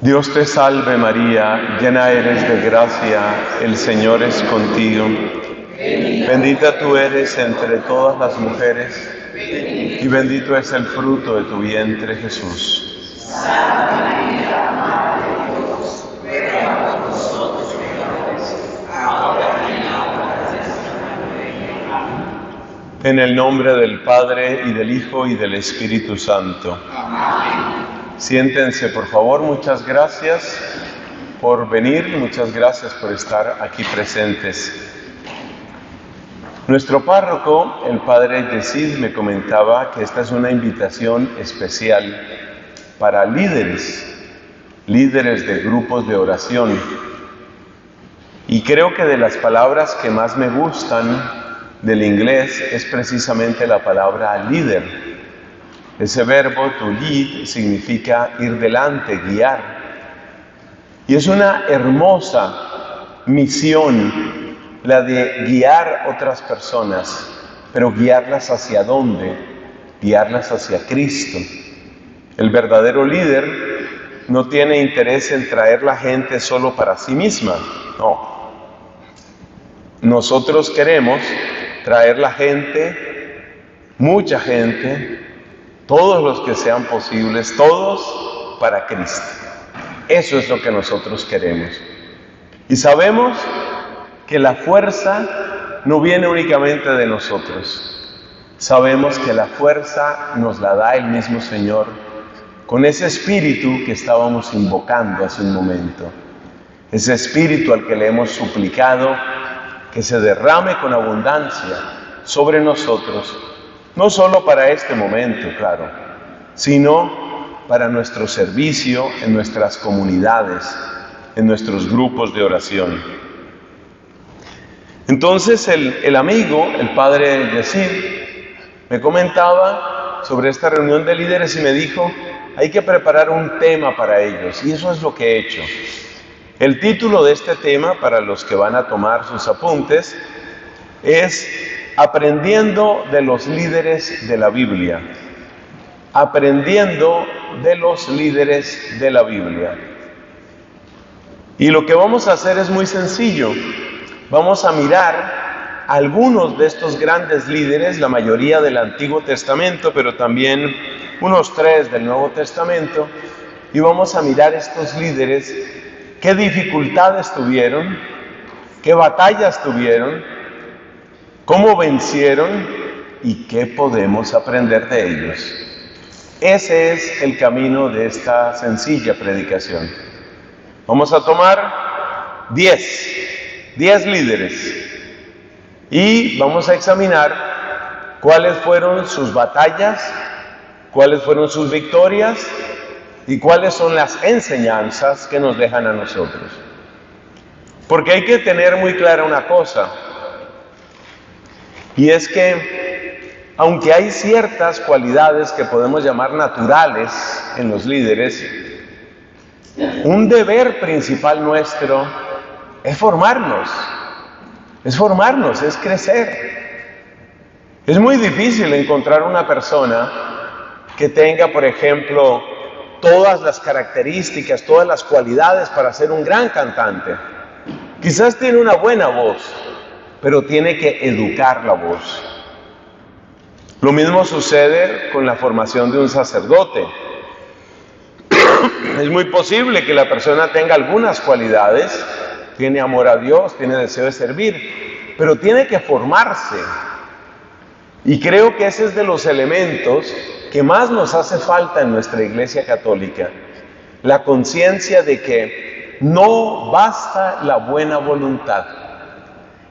Dios te salve María, llena eres de gracia, el Señor es contigo. Bendita tú eres entre todas las mujeres, y bendito es el fruto de tu vientre, Jesús. Santa María, Madre de Dios, ruega por nosotros pecadores, ahora y en la hora de nuestra muerte. Amén. En el nombre del Padre, y del Hijo, y del Espíritu Santo. Amén. Siéntense, por favor. Muchas gracias por venir, muchas gracias por estar aquí presentes. Nuestro párroco, el padre Yesid, me comentaba que esta es una invitación especial para líderes de grupos de oración. Y creo que de las palabras que más me gustan del inglés es precisamente la palabra líder. Ese verbo to lead significa ir delante, guiar. Y es una hermosa misión la de guiar otras personas, pero guiarlas ¿hacia dónde? Guiarlas hacia Cristo. El verdadero líder no tiene interés en traer la gente solo para sí misma, no. Nosotros queremos traer la gente, mucha gente, todos los que sean posibles, todos para Cristo. Eso es lo que nosotros queremos. Y sabemos que la fuerza no viene únicamente de nosotros. Sabemos que la fuerza nos la da el mismo Señor con ese espíritu que estábamos invocando hace un momento. Ese espíritu al que le hemos suplicado que se derrame con abundancia sobre nosotros. No solo para este momento, claro, sino para nuestro servicio en nuestras comunidades, en nuestros grupos de oración. Entonces el amigo, el padre Yesid, me comentaba sobre esta reunión de líderes y me dijo, hay que preparar un tema para ellos, y eso es lo que he hecho. El título de este tema, para los que van a tomar sus apuntes, es Aprendiendo de los líderes de la Biblia. Aprendiendo de los líderes de la Biblia. Y lo que vamos a hacer es muy sencillo. Vamos a mirar algunos de estos grandes líderes, la mayoría del Antiguo Testamento, pero también unos 3 del Nuevo Testamento, y vamos a mirar estos líderes, qué dificultades tuvieron, qué batallas tuvieron, cómo vencieron y qué podemos aprender de ellos. Ese es el camino de esta sencilla predicación. Vamos a tomar 10 líderes y vamos a examinar cuáles fueron sus batallas, cuáles fueron sus victorias y cuáles son las enseñanzas que nos dejan a nosotros. Porque hay que tener muy clara una cosa, y es que aunque hay ciertas cualidades que podemos llamar naturales en los líderes, un deber principal nuestro es formarnos, es crecer. Es muy difícil encontrar una persona que tenga, por ejemplo, todas las características, todas las cualidades para ser un gran cantante. Quizás tiene una buena voz, pero tiene que educar la voz. Lo mismo sucede con la formación de un sacerdote. Es muy posible que la persona tenga algunas cualidades, tiene amor a Dios, tiene deseo de servir, pero tiene que formarse. Y creo que ese es de los elementos que más nos hace falta en nuestra Iglesia Católica. La conciencia de que no basta la buena voluntad.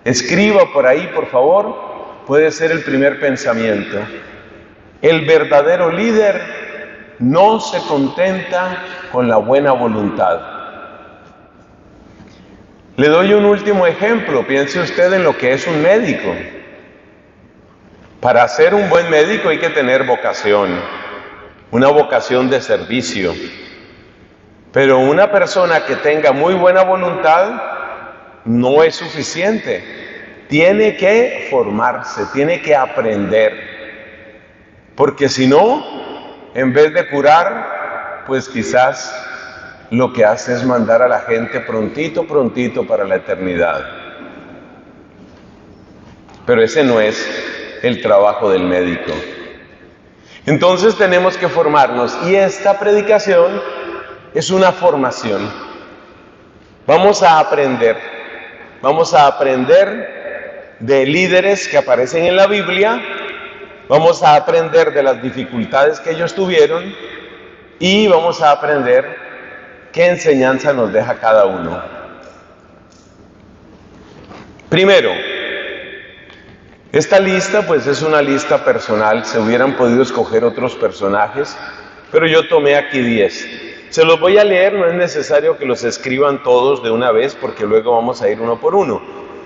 Escriba por ahí, por favor, puede ser el primer pensamiento. El verdadero líder no se contenta con la buena voluntad. Le doy un último ejemplo. Piense usted en lo que es un médico. Para ser un buen médico hay que tener vocación, una vocación de servicio. Pero una persona que tenga muy buena voluntad no es suficiente. Tiene que formarse, tiene que aprender. Porque si no, en vez de curar, pues quizás lo que hace es mandar a la gente prontito para la eternidad. Pero ese no es el trabajo del médico. Entonces tenemos que formarnos, y esta predicación es una formación. Vamos a aprender de líderes que aparecen en la Biblia, vamos a aprender de las dificultades que ellos tuvieron y vamos a aprender qué enseñanza nos deja cada uno. Primero, esta lista pues es una lista personal, se hubieran podido escoger otros personajes, pero yo tomé aquí 10. Se los voy a leer, no es necesario que los escriban todos de una vez porque luego vamos a ir uno por uno,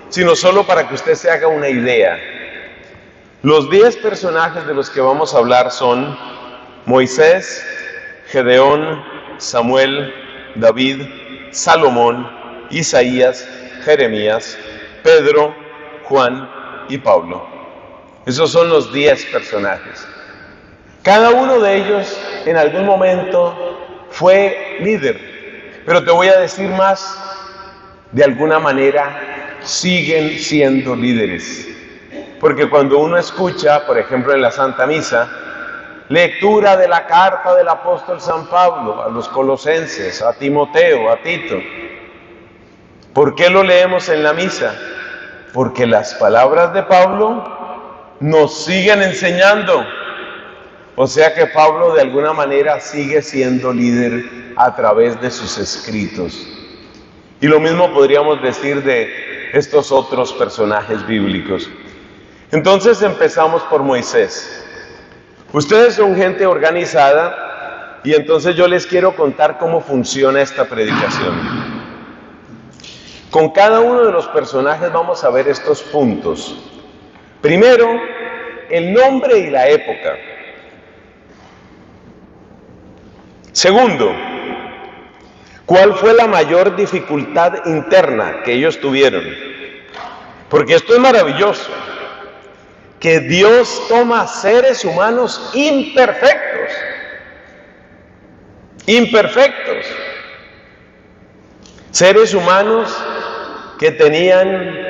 sino solo para que usted se haga una idea. Los 10 personajes de los que vamos a hablar son Moisés, Gedeón, Samuel, David, Salomón, Isaías, Jeremías, Pedro, Juan y Pablo. Esos son los 10 personajes. Cada uno de ellos en algún momento fue líder, pero te voy a decir más, de alguna manera siguen siendo líderes. Porque cuando uno escucha, por ejemplo en la Santa Misa, lectura de la carta del apóstol San Pablo a los colosenses, a Timoteo, a Tito, ¿por qué lo leemos en la misa? Porque las palabras de Pablo nos siguen enseñando. O sea que Pablo de alguna manera sigue siendo líder a través de sus escritos. Y lo mismo podríamos decir de estos otros personajes bíblicos. Entonces empezamos por Moisés. Ustedes son gente organizada y entonces yo les quiero contar cómo funciona esta predicación. Con cada uno de los personajes vamos a ver estos puntos. Primero, el nombre y la época. Segundo, ¿cuál fue la mayor dificultad interna que ellos tuvieron? Porque esto es maravilloso, que Dios toma seres humanos imperfectos, seres humanos que tenían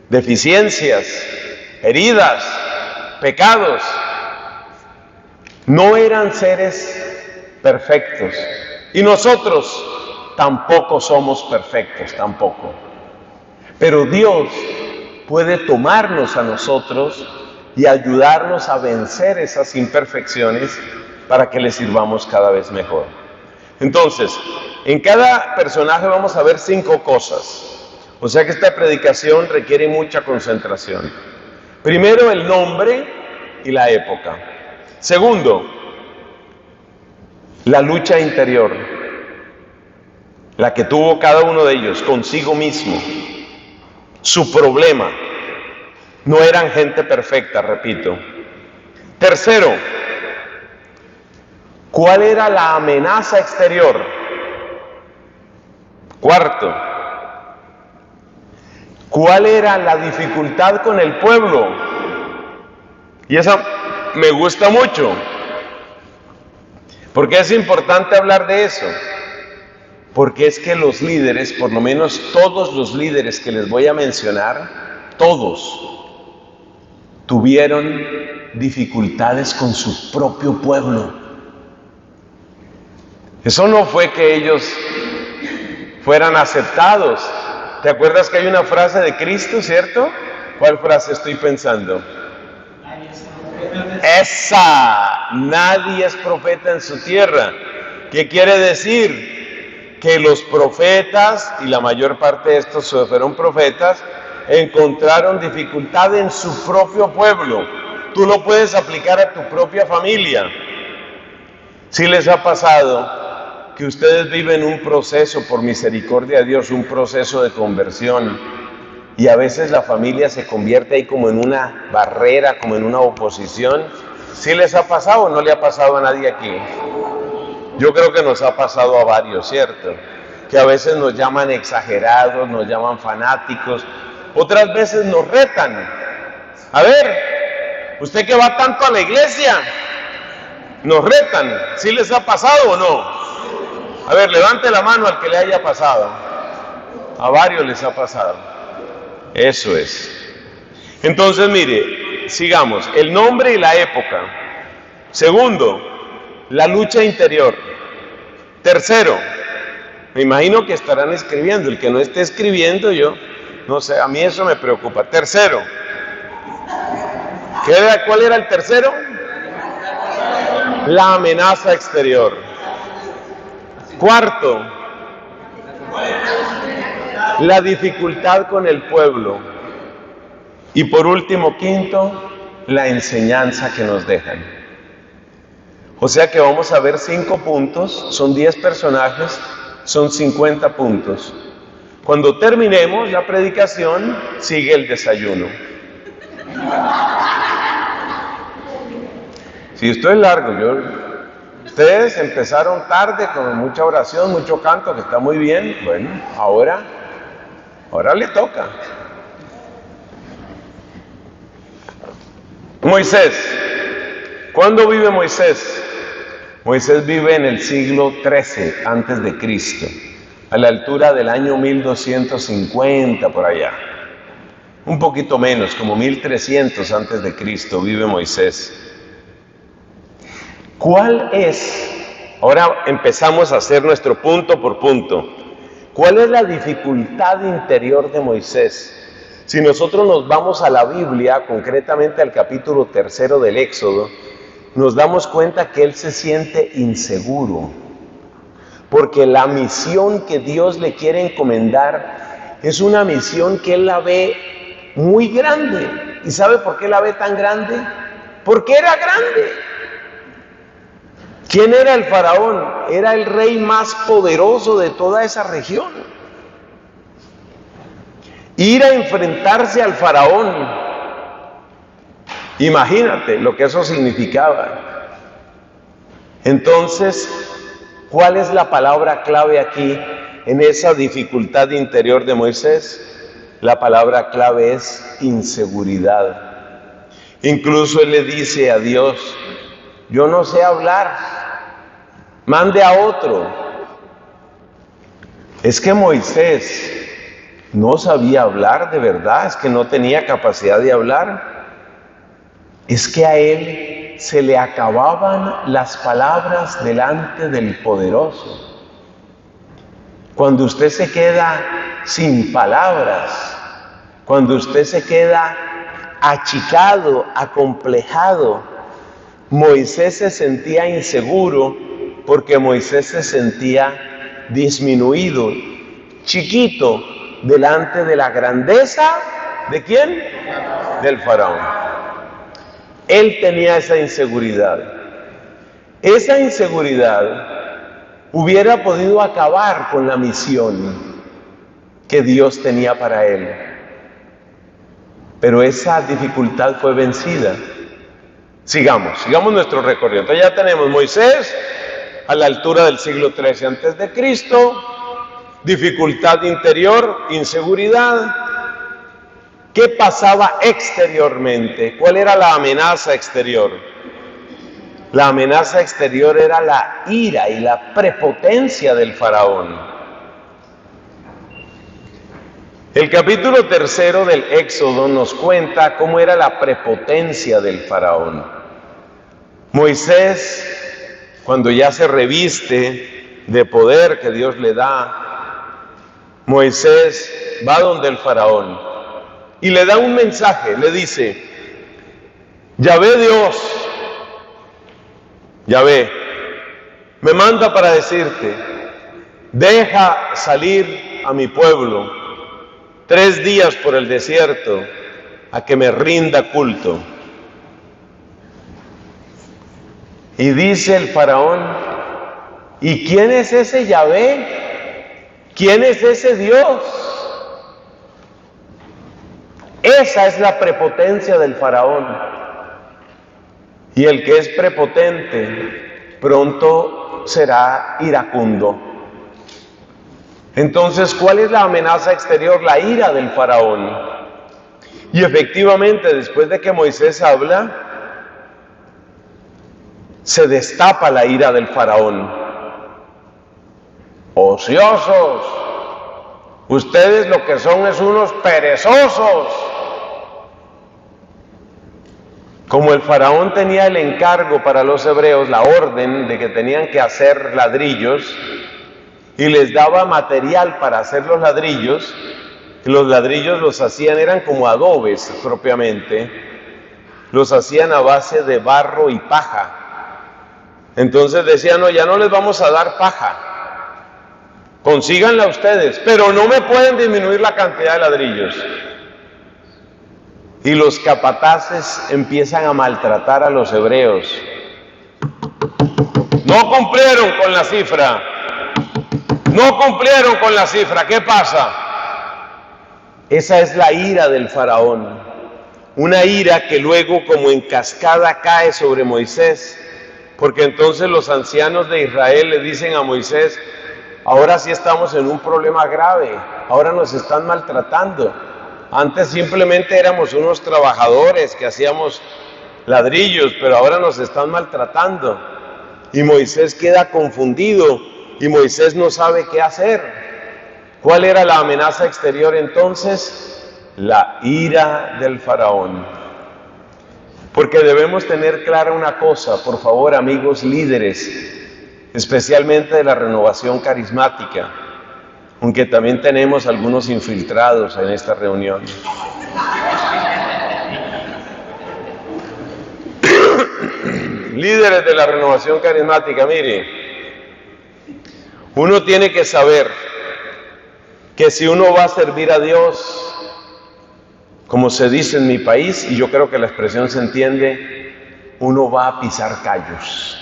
deficiencias, heridas, pecados, no eran seres perfectos. Y nosotros tampoco somos perfectos, tampoco. Pero Dios puede tomarnos a nosotros y ayudarnos a vencer esas imperfecciones para que le sirvamos cada vez mejor. Entonces, en cada personaje vamos a ver 5 cosas. O sea que esta predicación requiere mucha concentración. Primero, el nombre y la época. Segundo, la lucha interior, la que tuvo cada uno de ellos consigo mismo, su problema. No eran gente perfecta, repito. Tercero, ¿cuál era la amenaza exterior? Cuarto, ¿cuál era la dificultad con el pueblo? Y esa me gusta mucho. ¿Por qué es importante hablar de eso? Porque es que los líderes, por lo menos todos los líderes que les voy a mencionar, todos tuvieron dificultades con su propio pueblo. Eso no fue que ellos fueran aceptados. ¿Te acuerdas que hay una frase de Cristo, cierto? ¿Cuál frase estoy pensando? Esa, nadie es profeta en su tierra. ¿Qué quiere decir? Que los profetas, y la mayor parte de estos fueron profetas, encontraron dificultad en su propio pueblo. Tú lo puedes aplicar a tu propia familia. ¿Sí les ha pasado que ustedes viven un proceso, por misericordia de Dios, un proceso de conversión? Y a veces la familia se convierte ahí como en una barrera, como en una oposición. ¿Sí les ha pasado o no le ha pasado a nadie aquí? Yo creo que nos ha pasado a varios, ¿cierto? Que a veces nos llaman exagerados, nos llaman fanáticos, otras veces nos retan. A ver, ¿usted que va tanto a la iglesia? Nos retan. ¿Sí les ha pasado o no? A ver, levante la mano al que le haya pasado. A varios les ha pasado. Eso es. Entonces, mire, sigamos. El nombre y la época. Segundo, la lucha interior. Tercero, me imagino que estarán escribiendo. El que no esté escribiendo, yo no sé, a mí eso me preocupa. Tercero, ¿cuál era el tercero? La amenaza exterior. Cuarto, la dificultad con el pueblo. Y por último, quinto, la enseñanza que nos dejan. O sea que vamos a ver 5 puntos, son 10 personajes, son 50 puntos. Cuando terminemos la predicación, sigue el desayuno. Si esto es largo, ustedes empezaron tarde con mucha oración, mucho canto, que está muy bien. Bueno, ahora le toca. Moisés. ¿Cuándo vive Moisés? Moisés vive en el siglo XIII antes de Cristo, a la altura del año 1250 por allá. Un poquito menos, como 1300 antes de Cristo vive Moisés. ¿Cuál es? Ahora empezamos a hacer nuestro punto por punto. ¿Cuál es la dificultad interior de Moisés? Si nosotros nos vamos a la Biblia, concretamente al capítulo 3 del Éxodo, nos damos cuenta que él se siente inseguro, porque la misión que Dios le quiere encomendar es una misión que él la ve muy grande. ¿Y sabe por qué la ve tan grande? Porque era grande. ¿Quién era el faraón? Era el rey más poderoso de toda esa región. Ir a enfrentarse al faraón, imagínate lo que eso significaba. Entonces, ¿cuál es la palabra clave aquí en esa dificultad interior de Moisés? La palabra clave es inseguridad. Incluso él le dice a Dios: yo no sé hablar, mande a otro. Es que Moisés no sabía hablar de verdad, es que no tenía capacidad de hablar. Es que a él se le acababan las palabras delante del poderoso. Cuando usted se queda sin palabras, cuando usted se queda achicado, acomplejado, Moisés se sentía inseguro porque Moisés se sentía disminuido, chiquito, delante de la grandeza, ¿de quién? Del faraón. Él tenía esa inseguridad. Esa inseguridad hubiera podido acabar con la misión que Dios tenía para él. Pero esa dificultad fue vencida. Sigamos nuestro recorrido. Entonces ya tenemos Moisés a la altura del siglo XIII antes de Cristo, dificultad interior, inseguridad. ¿Qué pasaba exteriormente? ¿Cuál era la amenaza exterior? La amenaza exterior era la ira y la prepotencia del faraón. El capítulo 3 del Éxodo nos cuenta cómo era la prepotencia del faraón. Moisés, cuando ya se reviste de poder que Dios le da, Moisés va donde el faraón y le da un mensaje, le dice: Yahvé Dios, Yahvé, me manda para decirte, deja salir a mi pueblo 3 días por el desierto a que me rinda culto. Y dice el faraón: ¿y quién es ese Yahvé? ¿Quién es ese Dios? Esa es la prepotencia del faraón. Y el que es prepotente pronto será iracundo. Entonces, ¿cuál es la amenaza exterior? La ira del faraón. Y efectivamente, después de que Moisés habla, se destapa la ira del faraón. ociosos. Ustedes lo que son es unos perezosos. Como el faraón tenía el encargo para los hebreos, la orden de que tenían que hacer ladrillos, y les daba material para hacer los ladrillos los hacían, eran como adobes propiamente, los hacían a base de barro y paja. Entonces decían, no, ya no les vamos a dar paja, consíganla ustedes, pero no me pueden disminuir la cantidad de ladrillos. Y los capataces empiezan a maltratar a los hebreos. No cumplieron con la cifra. No cumplieron con la cifra. ¿Qué pasa? Esa es la ira del faraón. Una ira que luego como en cascada cae sobre Moisés. Porque entonces los ancianos de Israel le dicen a Moisés, ahora sí estamos en un problema grave. Ahora nos están maltratando. Antes simplemente éramos unos trabajadores que hacíamos ladrillos, pero ahora nos están maltratando. Y Moisés queda confundido y Moisés no sabe qué hacer. ¿Cuál era la amenaza exterior entonces? La ira del faraón. Porque debemos tener clara una cosa, por favor, amigos líderes, especialmente de la renovación carismática, aunque también tenemos algunos infiltrados en esta reunión. Líderes de la renovación carismática, mire, uno tiene que saber que si uno va a servir a Dios, como se dice en mi país, y yo creo que la expresión se entiende, uno va a pisar callos.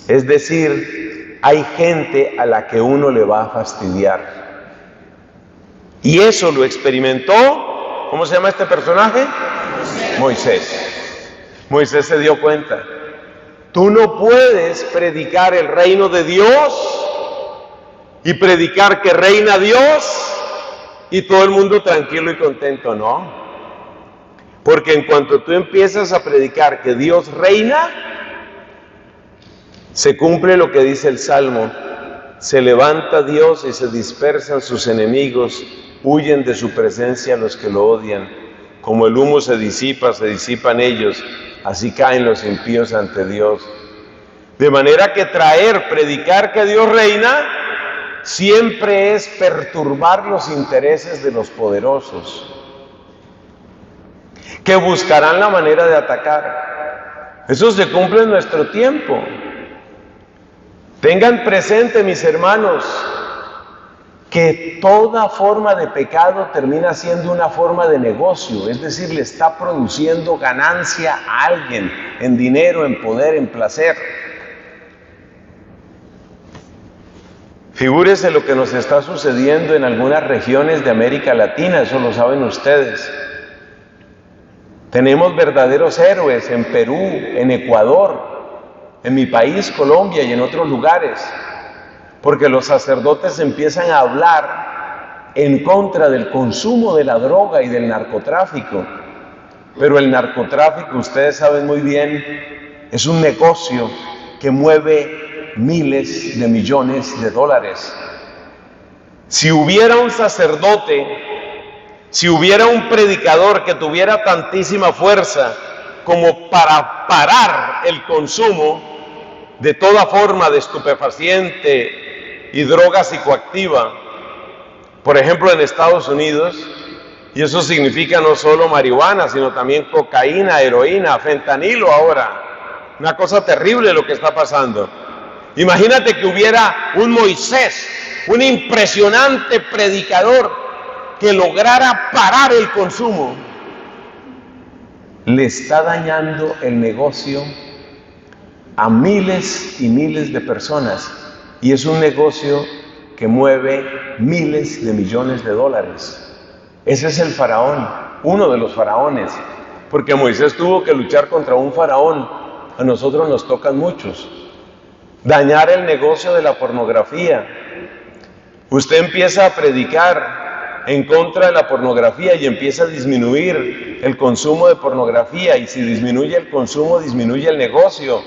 Es decir, hay gente a la que uno le va a fastidiar. Y eso lo experimentó, ¿cómo se llama este personaje? Moisés. Moisés se dio cuenta. Tú no puedes predicar el reino de Dios y predicar que reina Dios y todo el mundo tranquilo y contento, ¿no? Porque en cuanto tú empiezas a predicar que Dios reina, se cumple lo que dice el Salmo, se levanta Dios y se dispersan sus enemigos, huyen de su presencia los que lo odian. Como el humo se disipan ellos, así caen los impíos ante Dios. De manera que predicar que Dios reina, siempre es perturbar los intereses de los poderosos, que buscarán la manera de atacar. Eso se cumple en nuestro tiempo. Tengan presente, mis hermanos, que toda forma de pecado termina siendo una forma de negocio, es decir, le está produciendo ganancia a alguien, en dinero, en poder, en placer. Figúrese lo que nos está sucediendo en algunas regiones de América Latina, eso lo saben ustedes. Tenemos verdaderos héroes en Perú, en Ecuador, en mi país, Colombia, y en otros lugares, porque los sacerdotes empiezan a hablar en contra del consumo de la droga y del narcotráfico. Pero el narcotráfico, ustedes saben muy bien, es un negocio que mueve miles de millones de dólares. Si hubiera un sacerdote, si hubiera un predicador que tuviera tantísima fuerza como para parar el consumo de toda forma de estupefaciente y droga psicoactiva, por ejemplo en Estados Unidos, y eso significa no solo marihuana, sino también cocaína, heroína, fentanilo ahora, una cosa terrible lo que está pasando. Imagínate que hubiera un Moisés, un impresionante predicador que lograra parar el consumo. Le está dañando el negocio a miles y miles de personas, y es un negocio que mueve miles de millones de dólares. Ese es el faraón, uno de los faraones, porque Moisés tuvo que luchar contra un faraón. A nosotros nos tocan muchos. Dañar el negocio de la pornografía. Usted empieza a predicar en contra de la pornografía y empieza a disminuir el consumo de pornografía, y si disminuye el consumo, disminuye el negocio,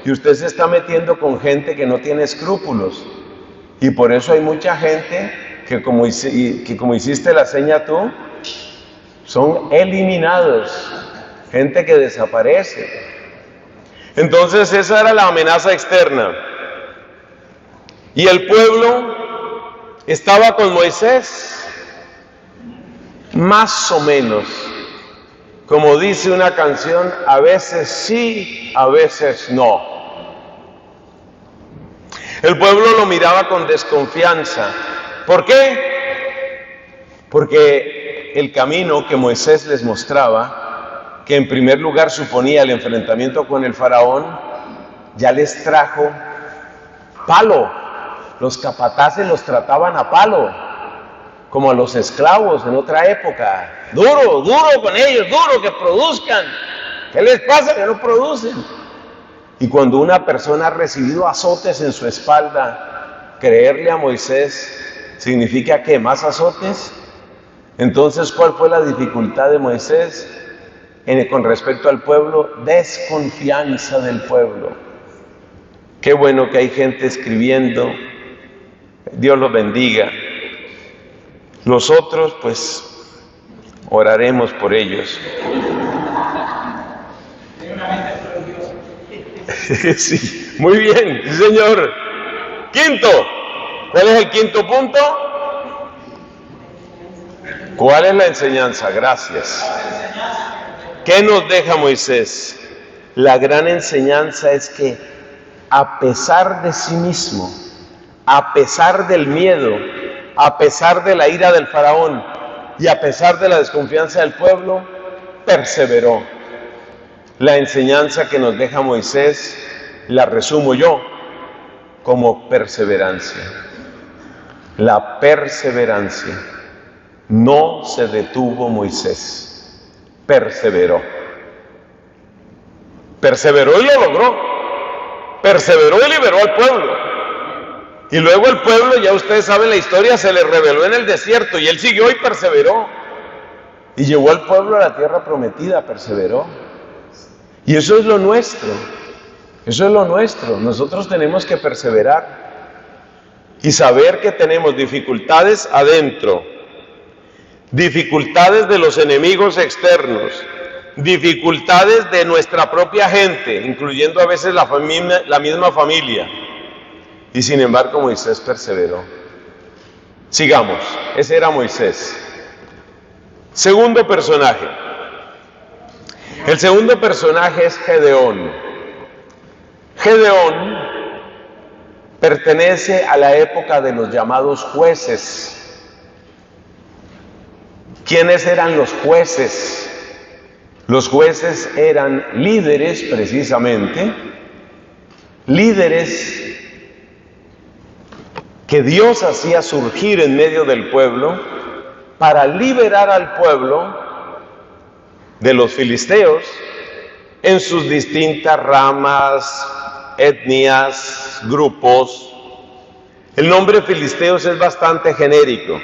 y usted se está metiendo con gente que no tiene escrúpulos. Y por eso hay mucha gente que como hiciste la seña tú, son eliminados, gente que desaparece. Entonces esa era la amenaza externa. Y el pueblo estaba con Moisés, más o menos. Como dice una canción, a veces sí, a veces no. El pueblo lo miraba con desconfianza. ¿Por qué? Porque el camino que Moisés les mostraba, que en primer lugar suponía el enfrentamiento con el faraón, ya les trajo palo. Los capataces los trataban a palo, como a los esclavos en otra época. Duro, duro con ellos, duro, que produzcan. ¿Qué les pasa que no producen? Y cuando una persona ha recibido azotes en su espalda, creerle a Moisés significa que más azotes. Entonces, ¿cuál fue la dificultad de Moisés con respecto al pueblo? Desconfianza del pueblo. Qué bueno que hay gente escribiendo. Dios los bendiga. Los otros, pues, oraremos por ellos. Sí, muy bien, sí, señor. Quinto, ¿cuál es el quinto punto? ¿Cuál es la enseñanza? Gracias. ¿Qué nos deja Moisés? La gran enseñanza es que a pesar de sí mismo, a pesar del miedo, a pesar de la ira del faraón y a pesar de la desconfianza del pueblo, perseveró. La enseñanza que nos deja Moisés la resumo yo como perseverancia. La perseverancia. No se detuvo Moisés, perseveró. Perseveró y lo logró. Perseveró y liberó al pueblo. Y luego el pueblo, ya ustedes saben la historia, se le rebeló en el desierto y él siguió y perseveró. Y llevó al pueblo a la tierra prometida, perseveró. Y eso es lo nuestro. Eso es lo nuestro. Nosotros tenemos que perseverar y saber que tenemos dificultades adentro, dificultades de los enemigos externos, dificultades de nuestra propia gente, incluyendo a veces la misma familia. Y sin embargo Moisés perseveró. Sigamos, ese era Moisés. Segundo personaje. El segundo personaje es Gedeón. Gedeón pertenece a la época de los llamados jueces. ¿Quiénes eran los jueces? Los jueces eran líderes, precisamente, líderes que Dios hacía surgir en medio del pueblo para liberar al pueblo de los filisteos en sus distintas ramas, etnias, grupos. El nombre filisteos es bastante genérico.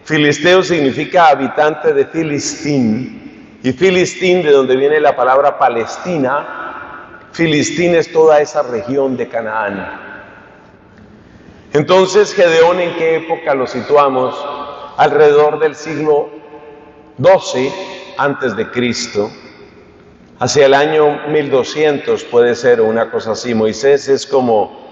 Filisteo significa habitante de Filistín, y Filistín, de donde viene la palabra Palestina. Filistín es toda esa región de Canaán. Entonces, Gedeón, ¿en qué época lo situamos? Alrededor del siglo XII antes de Cristo, hacia el año 1200 puede ser, o una cosa así. Moisés es como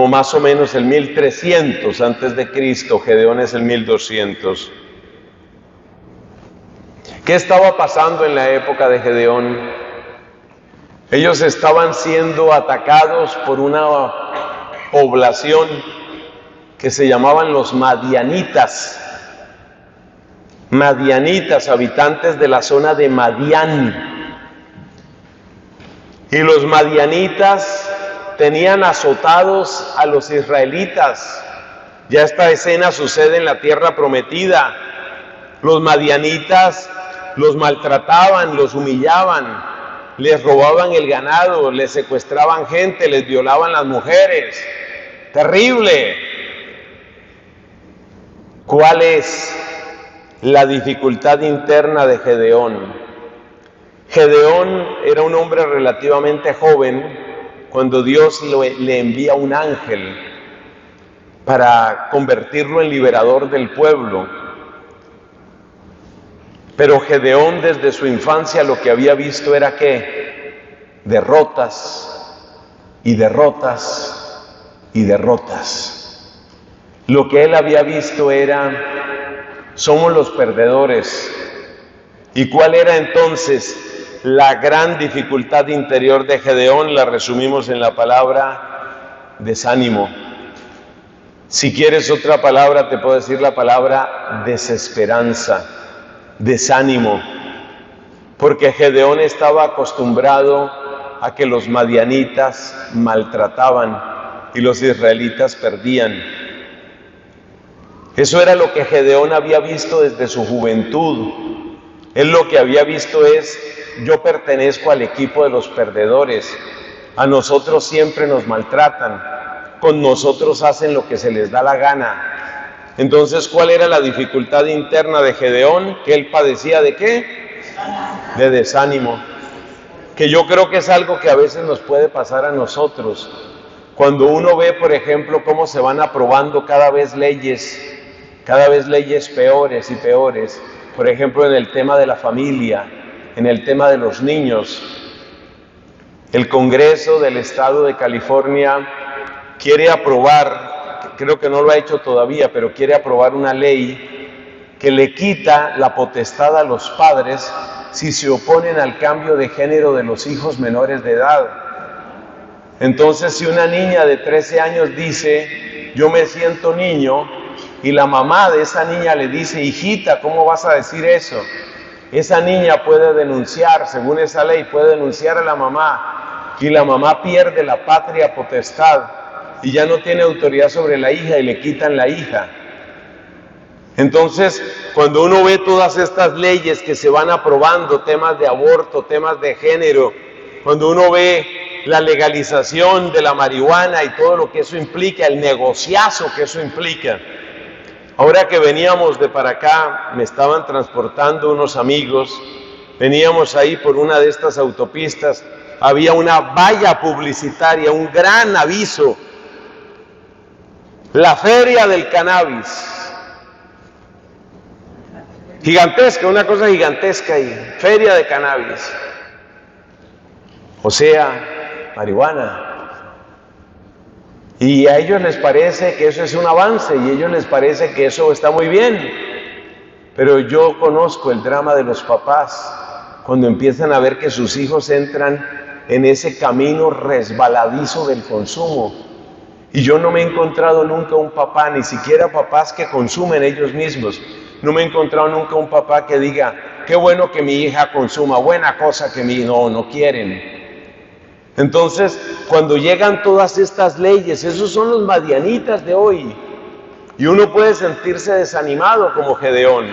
más o menos el 1300 antes de Cristo, Gedeón es el 1200. ¿Qué estaba pasando en la época de Gedeón? Ellos estaban siendo atacados por una población que se llamaban los madianitas. Madianitas, habitantes de la zona de Madián. Y los madianitas tenían azotados a los israelitas. Ya esta escena sucede en la tierra prometida. Los madianitas los maltrataban, los humillaban, les robaban el ganado, les secuestraban gente, les violaban las mujeres. Terrible. ¿Cuál es la dificultad interna de Gedeón? Gedeón era un hombre relativamente joven cuando Dios le envía un ángel para convertirlo en liberador del pueblo. Pero Gedeón desde su infancia lo que había visto era ¿qué? Derrotas y derrotas y derrotas. Lo que él había visto era, somos los perdedores. ¿Y cuál era entonces la gran dificultad interior de Gedeón? La resumimos en la palabra desánimo. Si quieres otra palabra, te puedo decir la palabra desesperanza, desánimo. Porque Gedeón estaba acostumbrado a que los madianitas maltrataban y los israelitas perdían. Eso era lo que Gedeón había visto desde su juventud. Él lo que había visto es, yo pertenezco al equipo de los perdedores. A nosotros siempre nos maltratan. Con nosotros hacen lo que se les da la gana. Entonces, ¿cuál era la dificultad interna de Gedeón? Que él padecía ¿de qué? De desánimo. Que yo creo que es algo que a veces nos puede pasar a nosotros. Cuando uno ve, por ejemplo, cómo se van aprobando cada vez leyes peores y peores. Por ejemplo, en el tema de la familia, en el tema de los niños. El Congreso del Estado de California quiere aprobar, creo que no lo ha hecho todavía, pero quiere aprobar una ley que le quita la potestad a los padres si se oponen al cambio de género de los hijos menores de edad. Entonces, si una niña de 13 años dice, yo me siento niño, y la mamá de esa niña le dice, hijita, ¿cómo vas a decir eso? Esa niña puede denunciar, según esa ley, puede denunciar a la mamá, y la mamá pierde la patria potestad, y ya no tiene autoridad sobre la hija, y le quitan la hija. Entonces, cuando uno ve todas estas leyes que se van aprobando, temas de aborto, temas de género, cuando uno ve la legalización de la marihuana y todo lo que eso implica, el negociazo que eso implica. Ahora que veníamos de para acá, me estaban transportando unos amigos, veníamos ahí por una de estas autopistas, había una valla publicitaria, un gran aviso, la feria del cannabis. Gigantesca, una cosa gigantesca ahí, feria de cannabis. O sea, marihuana. Y a ellos les parece que eso es un avance, y a ellos les parece que eso está muy bien. Pero yo conozco el drama de los papás cuando empiezan a ver que sus hijos entran en ese camino resbaladizo del consumo. Y yo no me he encontrado nunca un papá, ni siquiera papás que consumen ellos mismos. No me he encontrado nunca un papá que diga, qué bueno que mi hija consuma, buena cosa que no quieren. Entonces, cuando llegan todas estas leyes, esos son los madianitas de hoy. Y uno puede sentirse desanimado como Gedeón.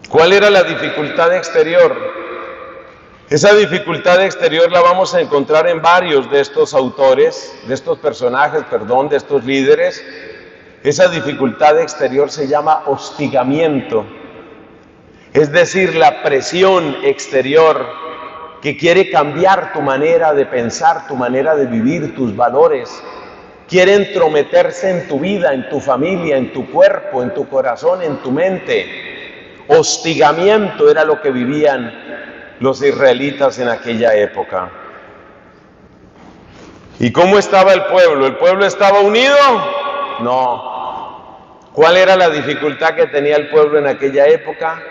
¿Cuál era la dificultad exterior? Esa dificultad exterior la vamos a encontrar en varios de estos autores, de estos personajes, de estos líderes. Esa dificultad exterior se llama hostigamiento, es decir, la presión exterior que quiere cambiar tu manera de pensar, tu manera de vivir, tus valores, quiere entrometerse en tu vida, en tu familia, en tu cuerpo, en tu corazón, en tu mente. Hostigamiento era lo que vivían los israelitas en aquella época. ¿Y cómo estaba el pueblo? ¿El pueblo estaba unido? No. ¿Cuál era la dificultad que tenía el pueblo en aquella época?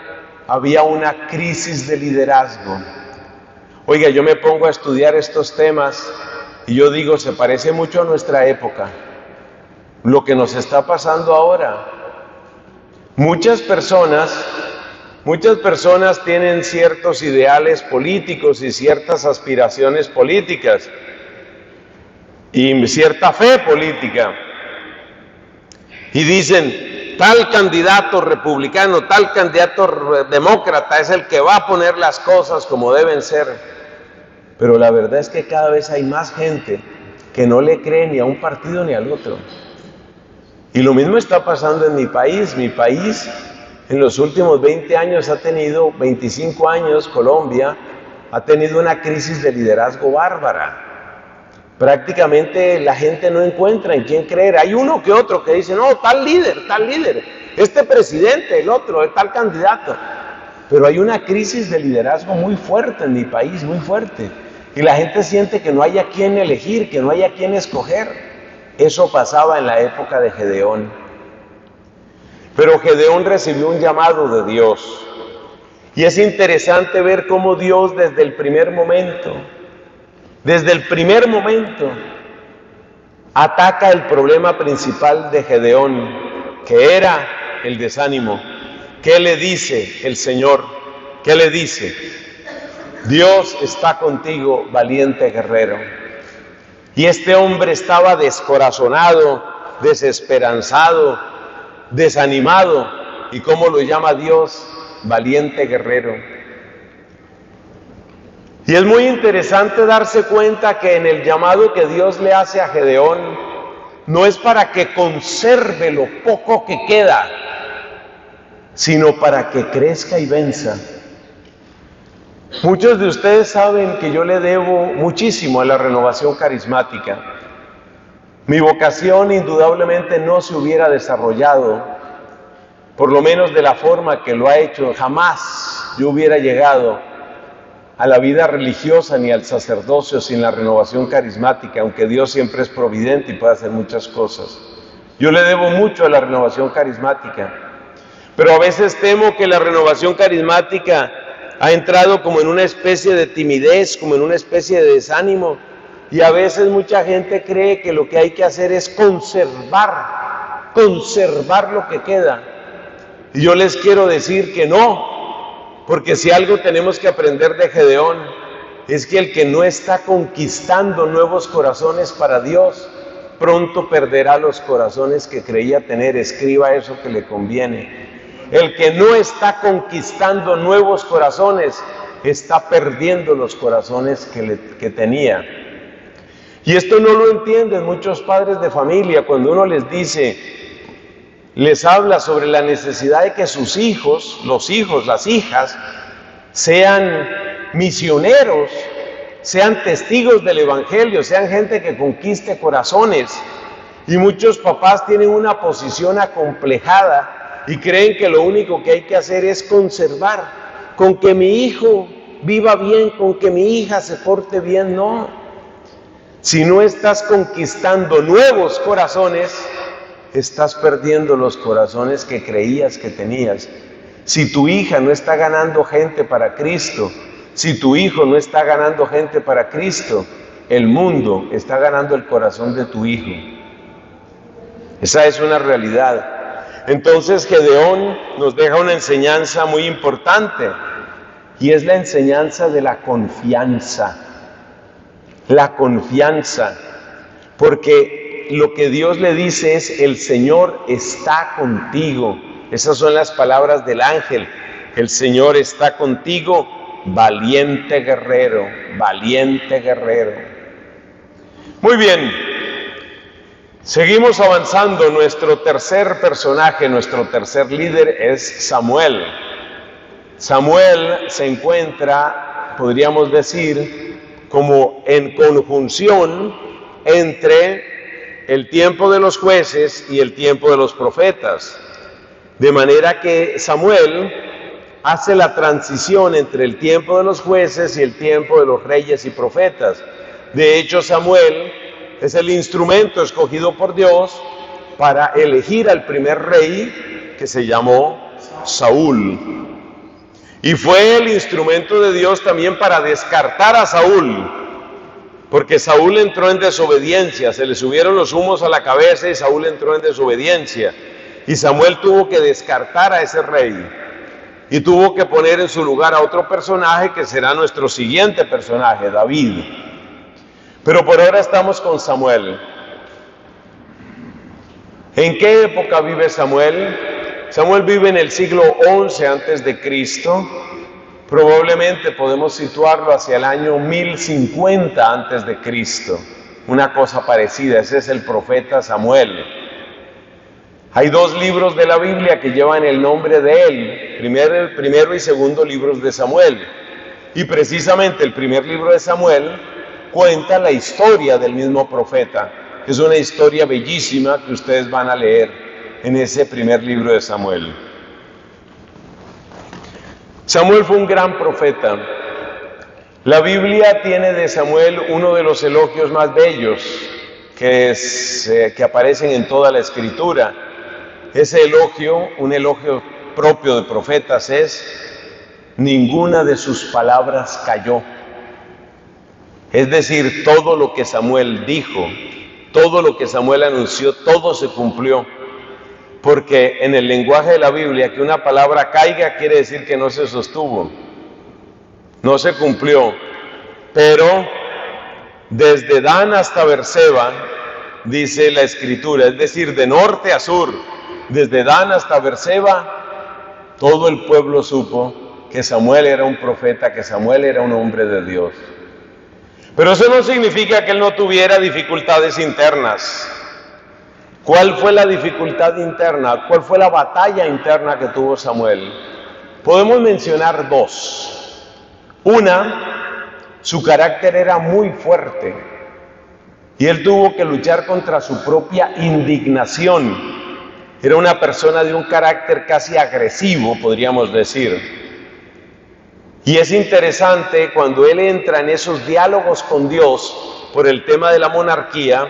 Había una crisis de liderazgo. Oiga, yo me pongo a estudiar estos temas y yo digo, se parece mucho a nuestra época, lo que nos está pasando ahora. Muchas personas tienen ciertos ideales políticos y ciertas aspiraciones políticas y cierta fe política. Y dicen, tal candidato republicano, tal candidato demócrata es el que va a poner las cosas como deben ser. Pero la verdad es que cada vez hay más gente que no le cree ni a un partido ni al otro. Y lo mismo está pasando en mi país. Mi país en los últimos 20 años ha tenido, 25 años, Colombia, ha tenido una crisis de liderazgo bárbara. prácticamente la gente no encuentra en quién creer. Hay uno que otro que dice, no, tal líder, este presidente, el otro, tal candidato. Pero hay una crisis de liderazgo muy fuerte en mi país, muy fuerte. Y la gente siente que no hay a quién elegir, que no hay a quién escoger. Eso pasaba en la época de Gedeón. Pero Gedeón recibió un llamado de Dios. Y es interesante ver cómo Dios desde el primer momento, ataca el problema principal de Gedeón, que era el desánimo. ¿Qué le dice el Señor? ¿Qué le dice? Dios está contigo, valiente guerrero. Y este hombre estaba descorazonado, desesperanzado, desanimado. ¿Y cómo lo llama Dios? Valiente guerrero. Y es muy interesante darse cuenta que en el llamado que Dios le hace a Gedeón, no es para que conserve lo poco que queda, sino para que crezca y venza. Muchos de ustedes saben que yo le debo muchísimo a la Renovación Carismática. Mi vocación indudablemente no se hubiera desarrollado, por lo menos de la forma que lo ha hecho. Jamás yo hubiera llegado a la vida religiosa ni al sacerdocio sin la Renovación Carismática, aunque Dios siempre es providente y puede hacer muchas cosas. Yo le debo mucho a la Renovación Carismática, pero a veces temo que la Renovación Carismática ha entrado como en una especie de timidez, como en una especie de desánimo, y a veces mucha gente cree que lo que hay que hacer es conservar lo que queda. Y yo les quiero decir que no, porque si algo tenemos que aprender de Gedeón, es que el que no está conquistando nuevos corazones para Dios, pronto perderá los corazones que creía tener. Escriba eso que le conviene. El que no está conquistando nuevos corazones, está perdiendo los corazones que tenía. Y esto no lo entienden muchos padres de familia cuando uno les habla sobre la necesidad de que sus hijos, los hijos, las hijas, sean misioneros, sean testigos del Evangelio, sean gente que conquiste corazones. Y muchos papás tienen una posición acomplejada y creen que lo único que hay que hacer es conservar. Con que mi hijo viva bien, con que mi hija se porte bien, no. Si no estás conquistando nuevos corazones, estás perdiendo los corazones que creías que tenías. Si tu hija no está ganando gente para Cristo, si tu hijo no está ganando gente para Cristo, el mundo está ganando el corazón de tu hijo. Esa es una realidad. Entonces Gedeón nos deja una enseñanza muy importante, y es la enseñanza de la confianza. La confianza, porque lo que Dios le dice es: el Señor está contigo. Esas son las palabras del ángel. El Señor está contigo, valiente guerrero, valiente guerrero. Muy bien, seguimos avanzando. Nuestro tercer personaje, nuestro tercer líder es Samuel. Samuel se encuentra, podríamos decir, como en conjunción entre el tiempo de los jueces y el tiempo de los profetas. De manera que Samuel hace la transición entre el tiempo de los jueces y el tiempo de los reyes y profetas. De hecho, Samuel es el instrumento escogido por Dios para elegir al primer rey, que se llamó Saúl. Y fue el instrumento de Dios también para descartar a Saúl, porque Saúl entró en desobediencia, se le subieron los humos a la cabeza y Saúl entró en desobediencia. Y Samuel tuvo que descartar a ese rey y tuvo que poner en su lugar a otro personaje que será nuestro siguiente personaje, David. Pero por ahora estamos con Samuel. ¿En qué época vive Samuel? Samuel vive en el siglo XI antes de Cristo. Probablemente podemos situarlo hacia el año 1050 antes de Cristo. Una cosa parecida, ese es el profeta Samuel. Hay dos libros de la Biblia que llevan el nombre de él, el primero y segundo libros de Samuel. Y precisamente el primer libro de Samuel cuenta la historia del mismo profeta. Es una historia bellísima que ustedes van a leer en ese primer libro de Samuel. Samuel fue un gran profeta. La Biblia tiene de Samuel uno de los elogios más bellos que aparecen en toda la Escritura. Ese elogio, un elogio propio de profetas, es: ninguna de sus palabras cayó. Es decir, todo lo que Samuel dijo, todo lo que Samuel anunció, todo se cumplió. Porque en el lenguaje de la Biblia, que una palabra caiga quiere decir que no se sostuvo, no se cumplió. Pero desde Dan hasta Berseba, dice la Escritura, es decir, de norte a sur, desde Dan hasta Berseba, todo el pueblo supo que Samuel era un profeta, que Samuel era un hombre de Dios. Pero eso no significa que él no tuviera dificultades internas. ¿Cuál fue la dificultad interna? ¿Cuál fue la batalla interna que tuvo Samuel? Podemos mencionar dos. Una, su carácter era muy fuerte y él tuvo que luchar contra su propia indignación. Era una persona de un carácter casi agresivo, podríamos decir. Y es interesante cuando él entra en esos diálogos con Dios por el tema de la monarquía.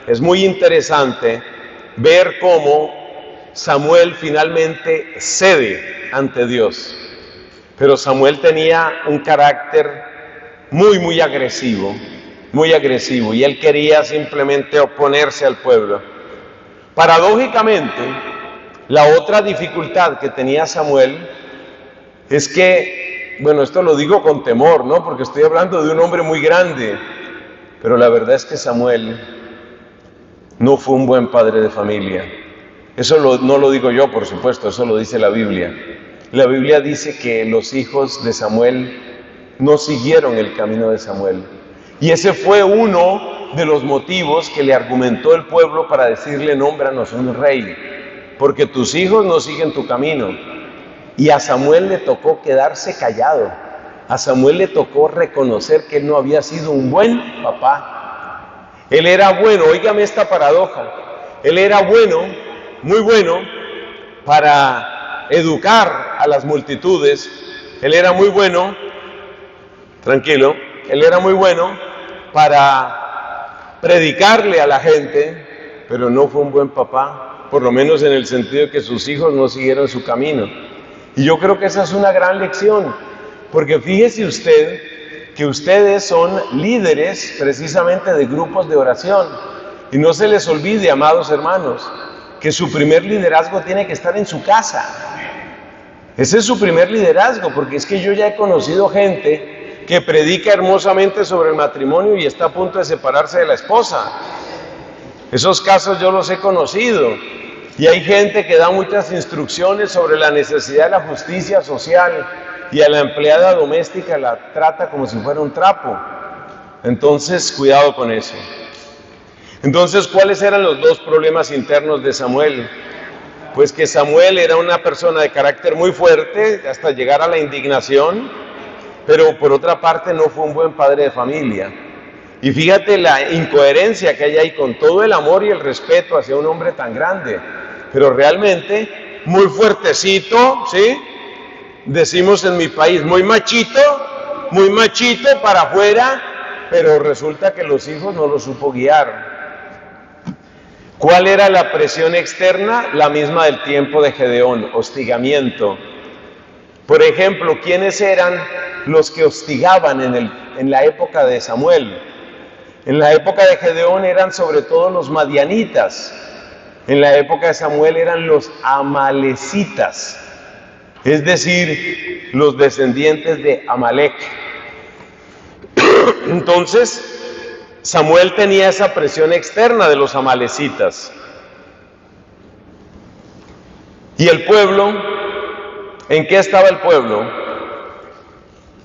Es muy interesante ver cómo Samuel finalmente cede ante Dios. Pero Samuel tenía un carácter muy agresivo, y él quería simplemente oponerse al pueblo. Paradójicamente, la otra dificultad que tenía Samuel es que, bueno, esto lo digo con temor, ¿no? Porque estoy hablando de un hombre muy grande, pero la verdad es que Samuel no fue un buen padre de familia. Eso no lo digo yo, por supuesto, eso lo dice la Biblia. La Biblia dice que los hijos de Samuel no siguieron el camino de Samuel. Y ese fue uno de los motivos que le argumentó el pueblo para decirle: nómbranos un rey, porque tus hijos no siguen tu camino. Y a Samuel le tocó quedarse callado. A Samuel le tocó reconocer que él no había sido un buen papá. Él era bueno, óigame esta paradoja, él era bueno, muy bueno, para educar a las multitudes. Él era muy bueno, tranquilo, él era muy bueno para predicarle a la gente, pero no fue un buen papá, por lo menos en el sentido de que sus hijos no siguieron su camino. Y yo creo que esa es una gran lección, porque fíjese usted que ustedes son líderes precisamente de grupos de oración. Y no se les olvide, amados hermanos, que su primer liderazgo tiene que estar en su casa. Ese es su primer liderazgo, porque es que yo ya he conocido gente que predica hermosamente sobre el matrimonio y está a punto de separarse de la esposa. Esos casos yo los he conocido. Y hay gente que da muchas instrucciones sobre la necesidad de la justicia social y a la empleada doméstica la trata como si fuera un trapo. Entonces, cuidado con eso. Entonces, ¿cuáles eran los dos problemas internos de Samuel? Pues que Samuel era una persona de carácter muy fuerte hasta llegar a la indignación, pero por otra parte no fue un buen padre de familia. Y fíjate la incoherencia que hay ahí, con todo el amor y el respeto hacia un hombre tan grande, pero realmente muy fuertecito, ¿sí? Decimos en mi país, muy machito para afuera, pero resulta que los hijos no los supo guiar. ¿Cuál era la presión externa? La misma del tiempo de Gedeón, hostigamiento. Por ejemplo, ¿quiénes eran los que hostigaban en la época de Samuel? En la época de Gedeón eran sobre todo los madianitas. En la época de Samuel eran los amalecitas, es decir, los descendientes de Amalek. Entonces, Samuel tenía esa presión externa de los amalecitas. ¿Y el pueblo? ¿En qué estaba el pueblo?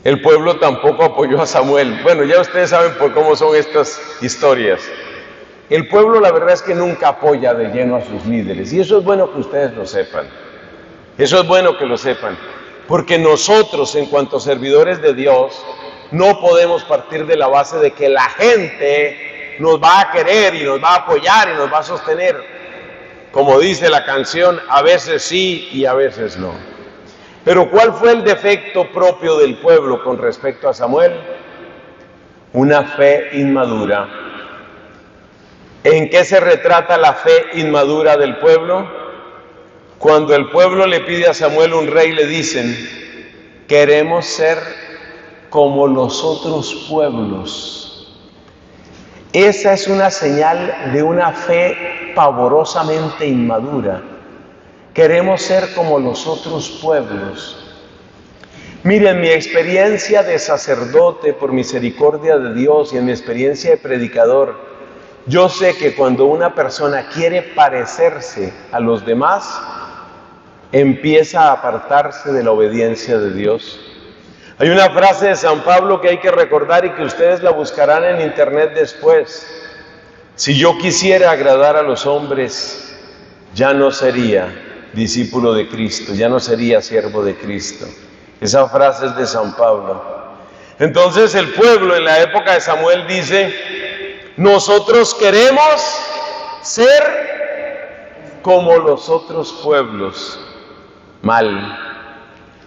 El pueblo tampoco apoyó a Samuel. Bueno, ya ustedes saben por cómo son estas historias. El pueblo, la verdad es que nunca apoya de lleno a sus líderes. Y eso es bueno que ustedes lo sepan. Eso es bueno que lo sepan. Porque nosotros, en cuanto servidores de Dios, no podemos partir de la base de que la gente nos va a querer y nos va a apoyar y nos va a sostener. Como dice la canción, a veces sí y a veces no. Pero ¿cuál fue el defecto propio del pueblo con respecto a Samuel? Una fe inmadura. ¿En qué se retrata la fe inmadura del pueblo? Cuando el pueblo le pide a Samuel un rey, le dicen, queremos ser como los otros pueblos. Esa es una señal de una fe pavorosamente inmadura. Queremos ser como los otros pueblos. Miren, mi experiencia de sacerdote, por misericordia de Dios, y en mi experiencia de predicador, yo sé que cuando una persona quiere parecerse a los demás, empieza a apartarse de la obediencia de Dios. Hay una frase de San Pablo que hay que recordar y que ustedes la buscarán en internet después. Si yo quisiera agradar a los hombres, ya no sería discípulo de Cristo, ya no sería siervo de Cristo. Esa frase es de San Pablo. Entonces el pueblo en la época de Samuel dice, nosotros queremos ser como los otros pueblos. Mal.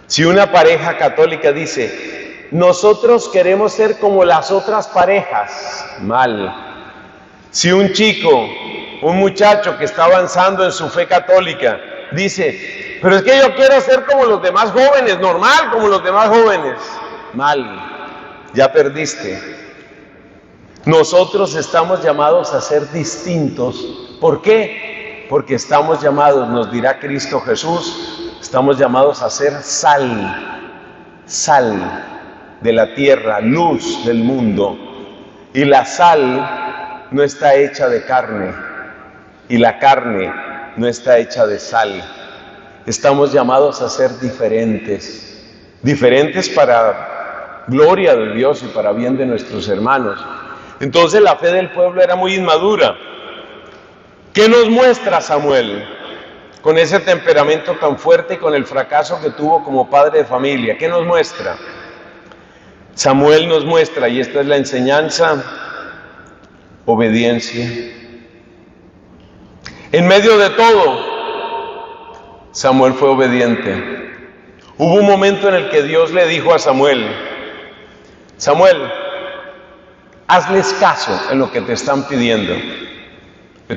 Si una pareja católica dice, nosotros queremos ser como las otras parejas. Mal. Si un chico, un muchacho que está avanzando en su fe católica, dice, pero es que yo quiero ser como los demás jóvenes, normal, como los demás jóvenes. Mal. Ya perdiste. Nosotros estamos llamados a ser distintos. ¿Por qué? Porque estamos llamados, nos dirá Cristo Jesús, estamos llamados a ser sal de la tierra, luz del mundo. Y la sal no está hecha de carne, y la carne no está hecha de sal. Estamos llamados a ser diferentes, diferentes para gloria de Dios y para bien de nuestros hermanos. Entonces la fe del pueblo era muy inmadura. ¿Qué nos muestra Samuel con ese temperamento tan fuerte y con el fracaso que tuvo como padre de familia? ¿Qué nos muestra? Samuel nos muestra, y esta es la enseñanza, obediencia. En medio de todo, Samuel fue obediente. Hubo un momento en el que Dios le dijo a Samuel, Samuel, hazles caso en lo que te están pidiendo.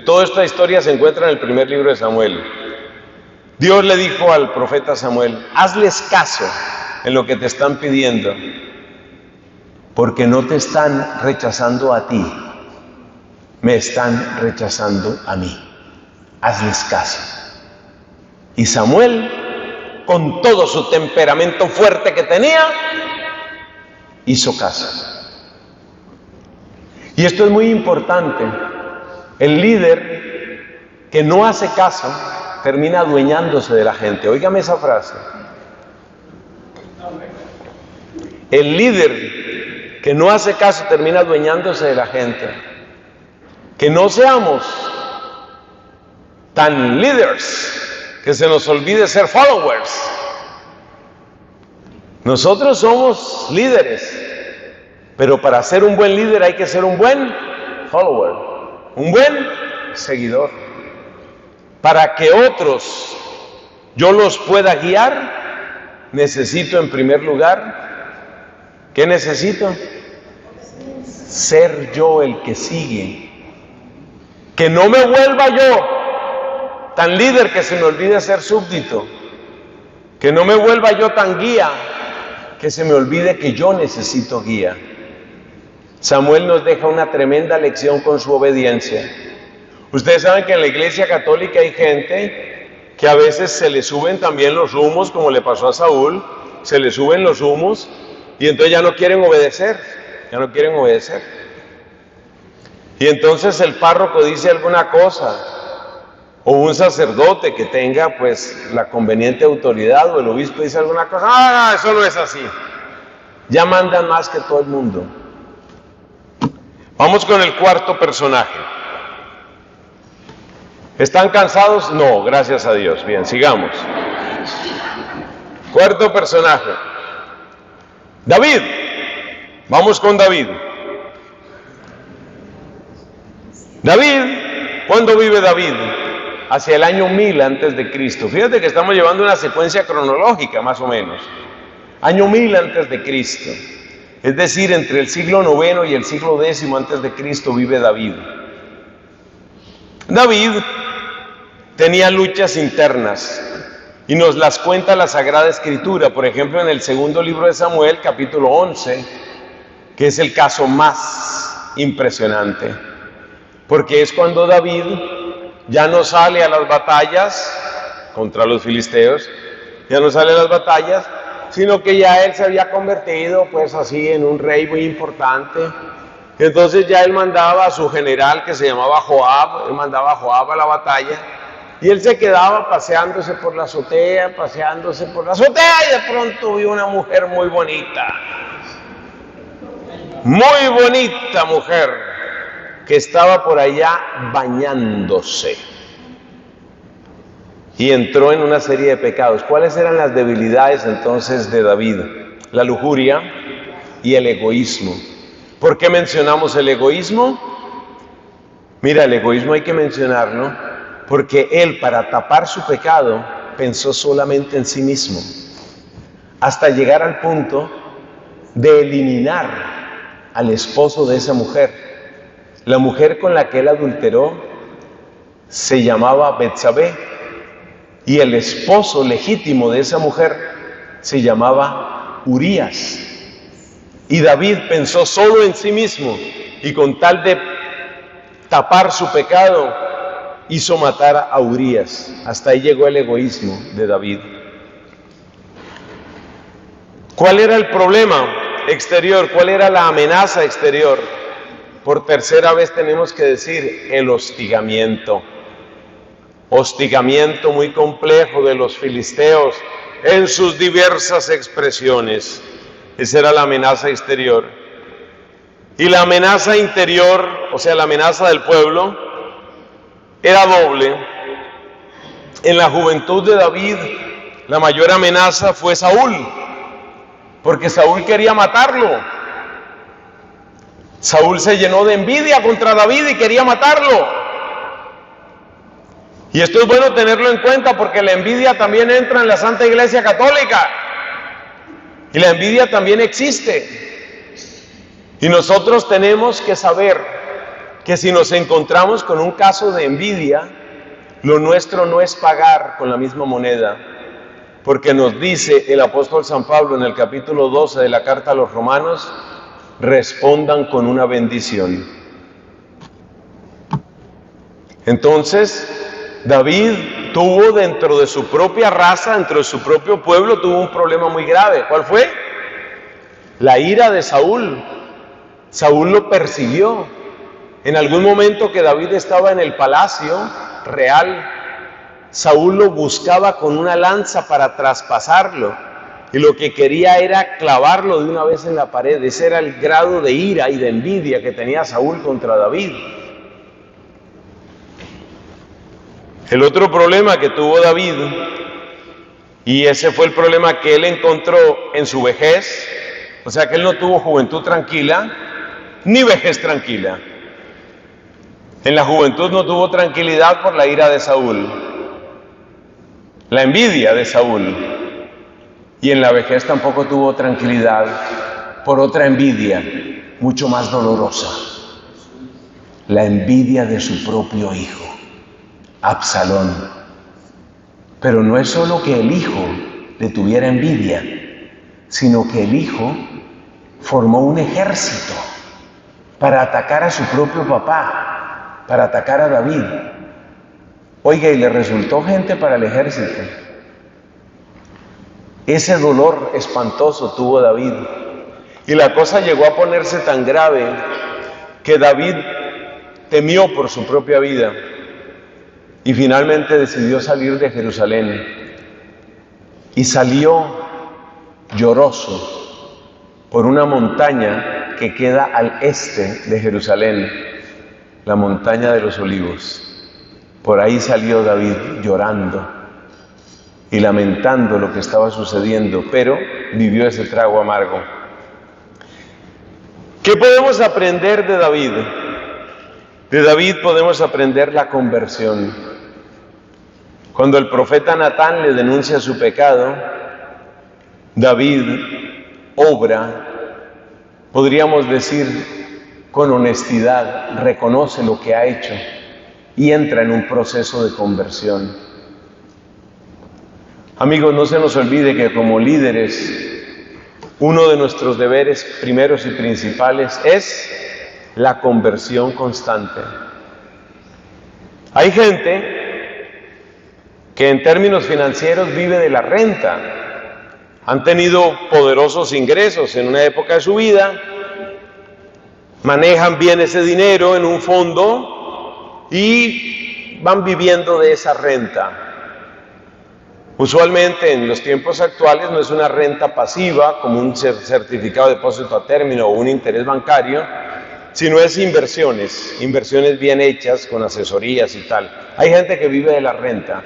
Toda esta historia se encuentra en el primer libro de Samuel. Dios le dijo al profeta Samuel, hazles caso en lo que te están pidiendo, porque no te están rechazando a ti, me están rechazando a mí. Hazles caso. Y Samuel, con todo su temperamento fuerte que tenía, hizo caso. Y esto es muy importante. El líder que no hace caso termina adueñándose de la gente. Óigame esa frase. El líder que no hace caso termina adueñándose de la gente. Que no seamos tan líderes que se nos olvide ser followers. Nosotros somos líderes, pero para ser un buen líder hay que ser un buen follower, un buen seguidor. Para que otros yo los pueda guiar, necesito en primer lugar, ¿qué necesito? Ser yo el que sigue. Que no me vuelva yo tan líder que se me olvide ser súbdito. Que no me vuelva yo tan guía que se me olvide que yo necesito guía. Samuel nos deja una tremenda lección con su obediencia. Ustedes saben que en la Iglesia Católica hay gente que a veces se le suben también los humos, como le pasó a Saúl, se le suben los humos y entonces ya no quieren obedecer, Y entonces el párroco dice alguna cosa, o un sacerdote que tenga pues la conveniente autoridad, o el obispo dice alguna cosa, eso no es así. Ya mandan más que todo el mundo. Vamos con el cuarto personaje. ¿Están cansados? No, gracias a Dios. Bien, sigamos. Cuarto personaje. David. Vamos con David. David, ¿cuándo vive David? Hacia el año 1000 antes de Cristo. Fíjate que estamos llevando una secuencia cronológica más o menos. Año 1000 antes de Cristo. Es decir, entre el siglo IX y el siglo X antes de Cristo vive David. David tenía luchas internas y nos las cuenta la Sagrada Escritura. Por ejemplo, en el segundo libro de Samuel, capítulo 11, que es el caso más impresionante. Porque es cuando David ya no sale a las batallas contra los filisteos, ya no sale a las batallas, sino que ya él se había convertido pues así en un rey muy importante. Entonces ya él mandaba a su general que se llamaba Joab, él mandaba a Joab a la batalla, y él se quedaba paseándose por la azotea, y de pronto vio una mujer muy bonita mujer, que estaba por allá bañándose. Y entró en una serie de pecados. ¿Cuáles eran las debilidades entonces de David? La lujuria y el egoísmo. ¿Por qué mencionamos el egoísmo? Mira, el egoísmo hay que mencionarlo porque él, para tapar su pecado, pensó solamente en sí mismo, hasta llegar al punto de eliminar al esposo de esa mujer. La mujer con la que él adulteró se llamaba Betsabé, y el esposo legítimo de esa mujer se llamaba Urías. Y David pensó solo en sí mismo, y con tal de tapar su pecado, hizo matar a Urías. Hasta ahí llegó el egoísmo de David. ¿Cuál era el problema exterior? ¿Cuál era la amenaza exterior? Por tercera vez tenemos que decir el hostigamiento. Hostigamiento muy complejo de los filisteos en sus diversas expresiones. Esa era la amenaza exterior. Y la amenaza interior, o sea, la amenaza del pueblo, era doble. En la juventud de David, la mayor amenaza fue Saúl, porque Saúl quería matarlo. Saúl se llenó de envidia contra David y quería matarlo. Y esto es bueno tenerlo en cuenta porque la envidia también entra en la Santa Iglesia Católica. Y la envidia también existe. Y nosotros tenemos que saber que si nos encontramos con un caso de envidia, lo nuestro no es pagar con la misma moneda. Porque nos dice el apóstol San Pablo en el capítulo 12 de la carta a los Romanos, respondan con una bendición. Entonces, David tuvo dentro de su propia raza, dentro de su propio pueblo, tuvo un problema muy grave. ¿Cuál fue? La ira de Saúl. Saúl lo persiguió. En algún momento que David estaba en el palacio real, Saúl lo buscaba con una lanza para traspasarlo. Y lo que quería era clavarlo de una vez en la pared. Ese era el grado de ira y de envidia que tenía Saúl contra David. El otro problema que tuvo David, y ese fue el problema que él encontró en su vejez, o sea que él no tuvo juventud tranquila, ni vejez tranquila. En la juventud no tuvo tranquilidad por la ira de Saúl, la envidia de Saúl, y en la vejez tampoco tuvo tranquilidad por otra envidia, mucho más dolorosa, la envidia de su propio hijo. Absalón. Pero no es solo que el hijo le tuviera envidia, sino que el hijo formó un ejército para atacar a su propio papá, para atacar a David. Oiga, y le resultó gente para el ejército. Ese dolor espantoso tuvo David. Y la cosa llegó a ponerse tan grave que David temió por su propia vida. Y finalmente decidió salir de Jerusalén y salió lloroso por una montaña que queda al este de Jerusalén, la montaña de los Olivos. Por ahí salió David llorando y lamentando lo que estaba sucediendo, pero vivió ese trago amargo. ¿Qué podemos aprender de David? De David podemos aprender la conversión. Cuando el profeta Natán le denuncia su pecado, David obra, podríamos decir con honestidad, reconoce lo que ha hecho y entra en un proceso de conversión. Amigos, no se nos olvide que como líderes, uno de nuestros deberes primeros y principales es la conversión constante. Hay gente que en términos financieros vive de la renta. Han tenido poderosos ingresos en una época de su vida, manejan bien ese dinero en un fondo y van viviendo de esa renta. Usualmente en los tiempos actuales no es una renta pasiva como un certificado de depósito a término o un interés bancario, sino es inversiones bien hechas con asesorías y tal. Hay gente que vive de la renta.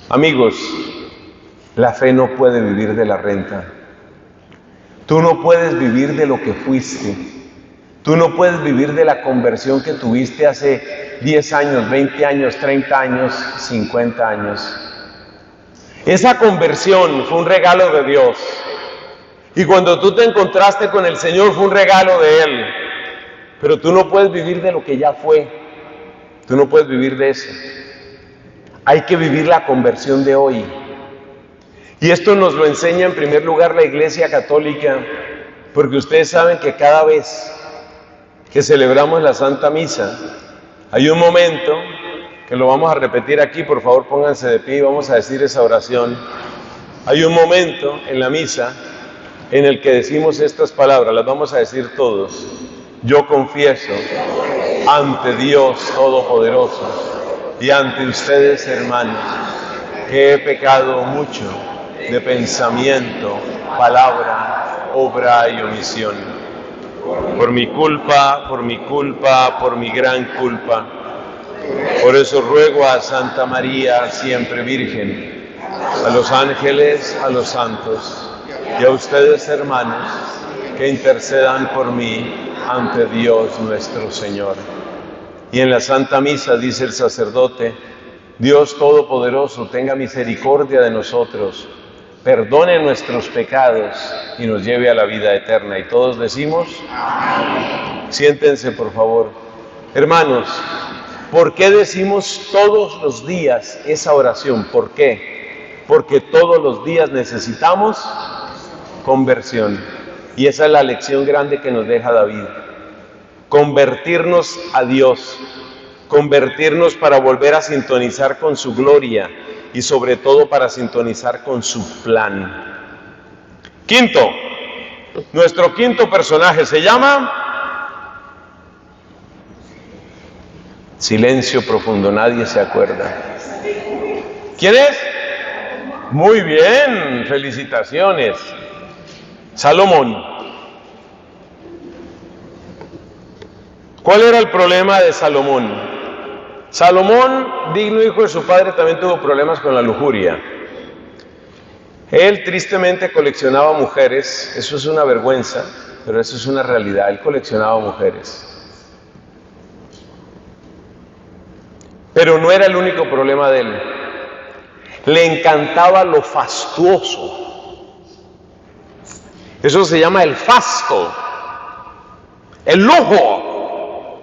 Amigos, la fe no puede vivir de la renta. Tú no puedes vivir de lo que fuiste. Tú no puedes vivir de la conversión que tuviste hace 10 años, 20 años, 30 años, 50 años. Esa conversión fue un regalo de Dios. Y cuando tú te encontraste con el Señor fue un regalo de Él. Pero tú no puedes vivir de lo que ya fue. Tú no puedes vivir de eso. Hay que vivir la conversión de hoy. Y esto nos lo enseña en primer lugar la Iglesia Católica, porque ustedes saben que cada vez que celebramos la Santa Misa, hay un momento que lo vamos a repetir aquí, por favor pónganse de pie y vamos a decir esa oración. Hay un momento en la misa en el que decimos estas palabras, las vamos a decir todos. Yo confieso ante Dios Todopoderoso y ante ustedes, hermanos, que he pecado mucho de pensamiento, palabra, obra y omisión. Por mi culpa, por mi gran culpa. Por eso ruego a Santa María, siempre Virgen, a los ángeles, a los santos y a ustedes, hermanos, que intercedan por mí ante Dios nuestro Señor. Y en la Santa Misa dice el sacerdote: Dios Todopoderoso, tenga misericordia de nosotros, perdone nuestros pecados y nos lleve a la vida eterna. Y todos decimos: siéntense, por favor. Hermanos, ¿por qué decimos todos los días esa oración? ¿Por qué? Porque todos los días necesitamos conversión. Y esa es la lección grande que nos deja David. Convertirnos a Dios, convertirnos para volver a sintonizar con su gloria y sobre todo para sintonizar con su plan. Quinto, nuestro quinto personaje se llama... Silencio profundo, nadie se acuerda. ¿Quién es? Muy bien, felicitaciones. Salomón. ¿Cuál era el problema de Salomón? Salomón, digno hijo de su padre, también tuvo problemas con la lujuria. Él tristemente coleccionaba mujeres, eso es una vergüenza, pero eso es una realidad, él coleccionaba mujeres. Pero no era el único problema de él. Le encantaba lo fastuoso. Eso se llama el fasto, el lujo,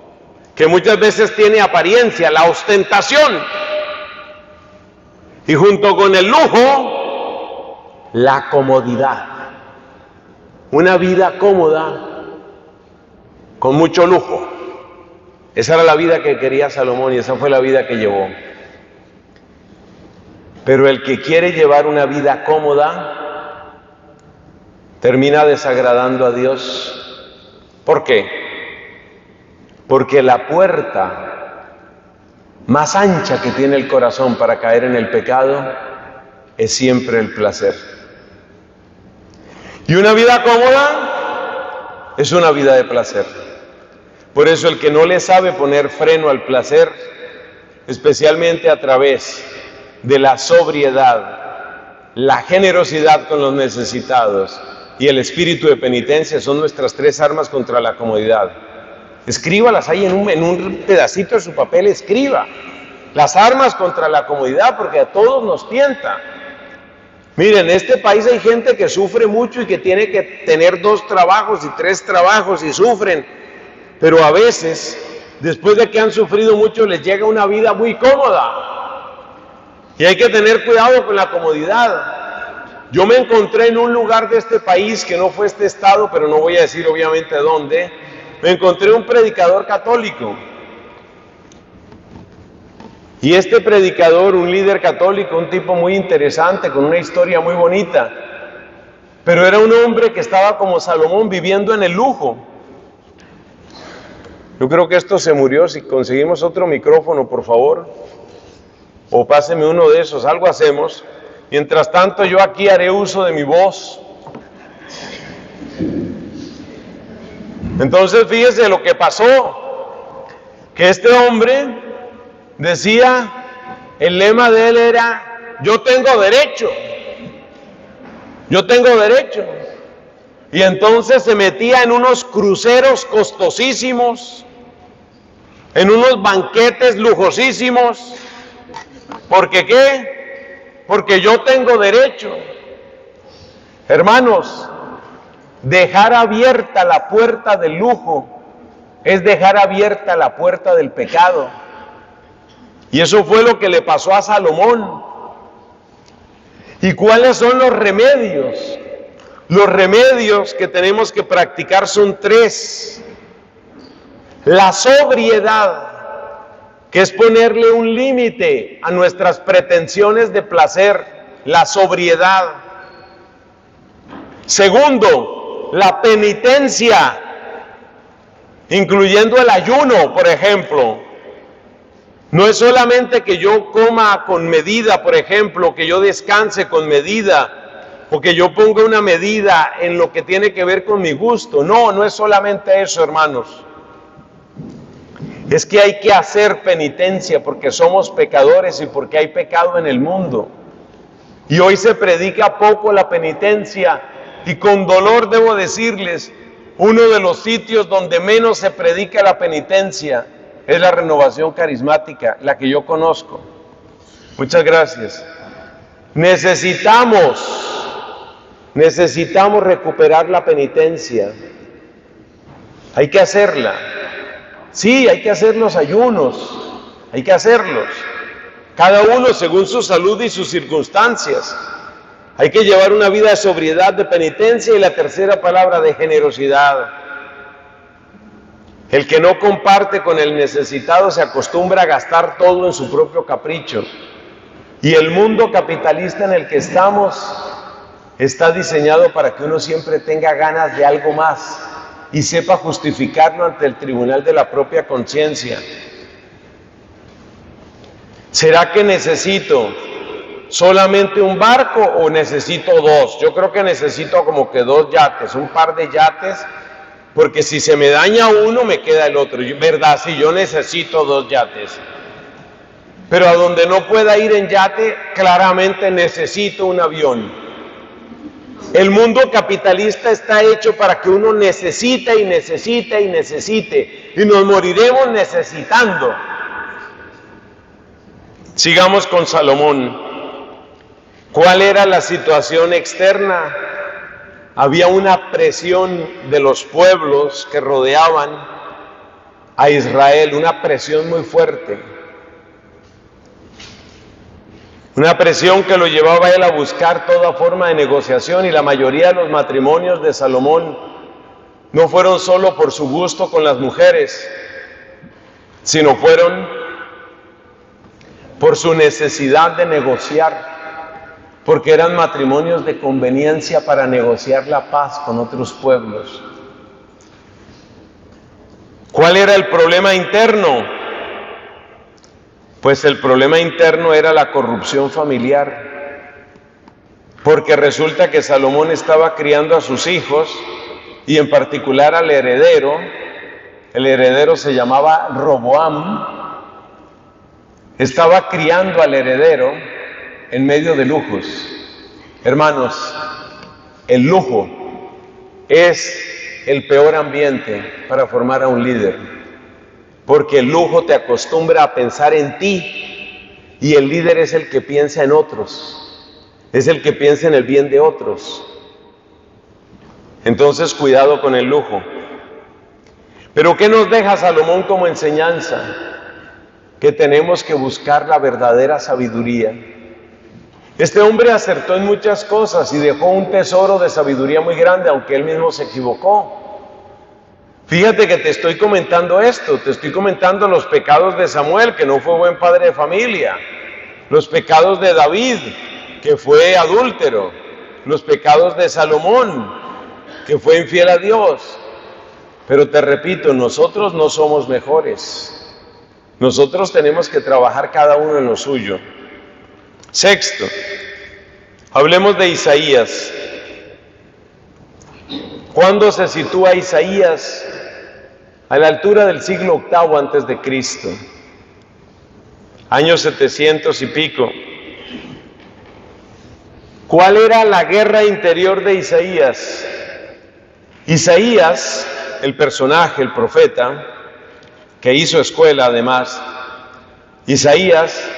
que muchas veces tiene apariencia, la ostentación. Y junto con el lujo, la comodidad. Una vida cómoda, con mucho lujo. Esa era la vida que quería Salomón y esa fue la vida que llevó. Pero el que quiere llevar una vida cómoda termina desagradando a Dios. ¿Por qué? Porque la puerta más ancha que tiene el corazón para caer en el pecado es siempre el placer. Y una vida cómoda es una vida de placer. Por eso el que no le sabe poner freno al placer, especialmente a través de la sobriedad, la generosidad con los necesitados y el espíritu de penitencia son nuestras 3 armas contra la comodidad. Escríbalas ahí en un pedacito de su papel, escriba. Las armas contra la comodidad, porque a todos nos tienta. Miren, en este país hay gente que sufre mucho y que tiene que tener 2 trabajos y 3 trabajos y sufren. Pero a veces, después de que han sufrido mucho, les llega una vida muy cómoda. Y hay que tener cuidado con la comodidad. Yo me encontré en un lugar de este país, que no fue este estado, pero no voy a decir obviamente dónde. Me encontré un predicador católico. Y este predicador, un líder católico, un tipo muy interesante, con una historia muy bonita, pero era un hombre que estaba como Salomón, viviendo en el lujo. Yo creo que esto se murió. Si conseguimos otro micrófono, por favor, o páseme uno de esos, algo hacemos. Mientras tanto, yo aquí haré uso de mi voz. Entonces, fíjese lo que pasó, que este hombre decía, el lema de él era, yo tengo derecho, yo tengo derecho. Y entonces se metía en unos cruceros costosísimos, en unos banquetes lujosísimos. ¿Porque qué? Porque yo tengo derecho. Hermanos, dejar abierta la puerta del lujo es dejar abierta la puerta del pecado. Y eso fue lo que le pasó a Salomón. ¿Y cuáles son los remedios? Los remedios que tenemos que practicar son 3. La sobriedad, que es ponerle un límite a nuestras pretensiones de placer, la sobriedad. Segundo, la penitencia, incluyendo el ayuno, por ejemplo. No es solamente que yo coma con medida, por ejemplo, que yo descanse con medida, o que yo ponga una medida en lo que tiene que ver con mi gusto. No, no es solamente eso, hermanos. Es que hay que hacer penitencia porque somos pecadores y porque hay pecado en el mundo. Y hoy se predica poco la penitencia, y con dolor debo decirles, uno de los sitios donde menos se predica la penitencia es la Renovación Carismática, la que yo conozco. Muchas gracias. Necesitamos recuperar la penitencia. Hay que hacerla. Sí, hay que hacer los ayunos, hay que hacerlos. Cada uno según su salud y sus circunstancias. Hay que llevar una vida de sobriedad, de penitencia, y la tercera palabra, de generosidad. El que no comparte con el necesitado se acostumbra a gastar todo en su propio capricho. Y el mundo capitalista en el que estamos está diseñado para que uno siempre tenga ganas de algo más y sepa justificarlo ante el tribunal de la propia conciencia. ¿Será que necesito solamente un barco o necesito 2? Yo creo que necesito como que 2 yates, un par de yates, porque si se me daña uno me queda el otro. ¿Verdad? Sí, yo necesito 2 yates. Pero a donde no pueda ir en yate, claramente necesito un avión. El mundo capitalista está hecho para que uno necesite y necesite y necesite, y nos moriremos necesitando. Sigamos con Salomón. ¿Cuál era la situación externa? Había una presión de los pueblos que rodeaban a Israel, una presión muy fuerte. Una presión que lo llevaba a él a buscar toda forma de negociación, y la mayoría de los matrimonios de Salomón no fueron solo por su gusto con las mujeres, sino fueron por su necesidad de negociar, porque eran matrimonios de conveniencia para negociar la paz con otros pueblos. ¿Cuál era el problema interno? Pues el problema interno era la corrupción familiar, porque resulta que Salomón estaba criando a sus hijos, y en particular al heredero. El heredero se llamaba Roboam. Estaba criando al heredero en medio de lujos. Hermanos, el lujo es el peor ambiente para formar a un líder, porque el lujo te acostumbra a pensar en ti y el líder es el que piensa en otros, es el que piensa en el bien de otros. Entonces, cuidado con el lujo. Pero ¿qué nos deja Salomón como enseñanza? Que tenemos que buscar la verdadera sabiduría. Este hombre acertó en muchas cosas y dejó un tesoro de sabiduría muy grande, aunque él mismo se equivocó. Fíjate que te estoy comentando esto, te estoy comentando los pecados de Samuel, que no fue buen padre de familia, los pecados de David, que fue adúltero, los pecados de Salomón, que fue infiel a Dios. Pero te repito, nosotros no somos mejores. Nosotros tenemos que trabajar cada uno en lo suyo. Sexto, hablemos de Isaías. ¿Cuándo se sitúa Isaías? A la altura del siglo VIII antes de Cristo, años 700 y pico. ¿Cuál era la guerra interior de Isaías? Isaías, el personaje, el profeta, que hizo escuela además, Isaías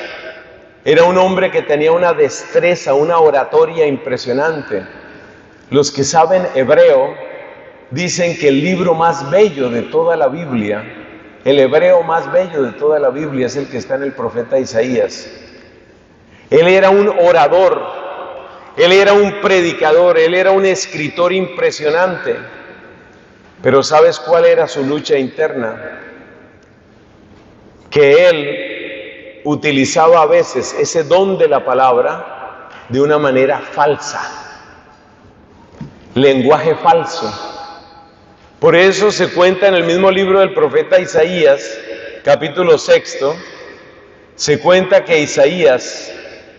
era un hombre que tenía una destreza, una oratoria impresionante. Los que saben hebreo dicen que el libro más bello de toda la Biblia, el hebreo más bello de toda la Biblia es el que está en el profeta Isaías. Él era un orador, él era un predicador, él era un escritor impresionante. Pero ¿sabes cuál era su lucha interna? Que él utilizaba a veces ese don de la palabra de una manera falsa, lenguaje falso. Por eso se cuenta en el mismo libro del profeta Isaías, capítulo 6, se cuenta que Isaías,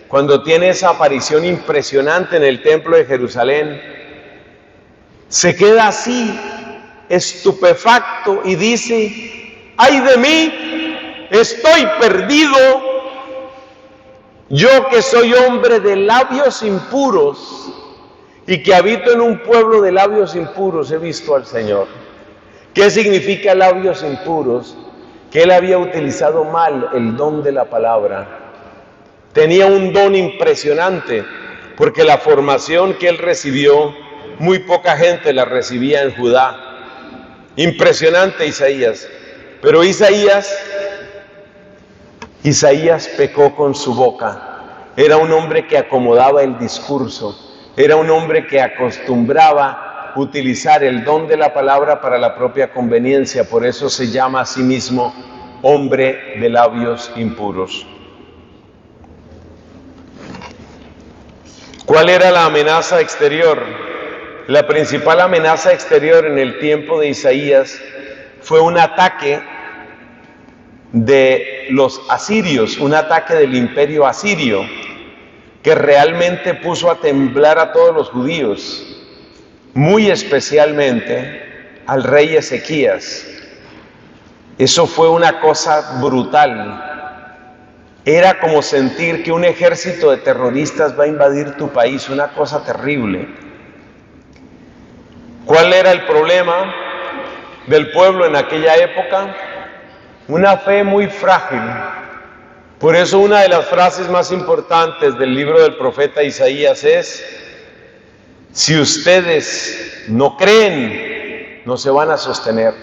cuando tiene esa aparición impresionante en el templo de Jerusalén, se queda así, estupefacto, y dice: ¡ay de mí! ¡Estoy perdido! Yo que soy hombre de labios impuros y que habito en un pueblo de labios impuros, he visto al Señor. ¿Qué significa labios impuros? Que él había utilizado mal el don de la palabra. Tenía un don impresionante, porque la formación que él recibió, muy poca gente la recibía en Judá. Impresionante Isaías. Pero Isaías pecó con su boca. Era un hombre que acomodaba el discurso. Era un hombre que acostumbraba utilizar el don de la palabra para la propia conveniencia. Por eso se llama a sí mismo hombre de labios impuros. ¿Cuál era la amenaza exterior? La principal amenaza exterior en el tiempo de Isaías fue un ataque de los asirios, un ataque del imperio asirio, que realmente puso a temblar a todos los judíos, muy especialmente al rey Ezequías. Eso fue una cosa brutal. Era como sentir que un ejército de terroristas va a invadir tu país, una cosa terrible. ¿Cuál era el problema del pueblo en aquella época? Una fe muy frágil. Por eso una de las frases más importantes del libro del profeta Isaías es: si ustedes no creen, no se van a sostener.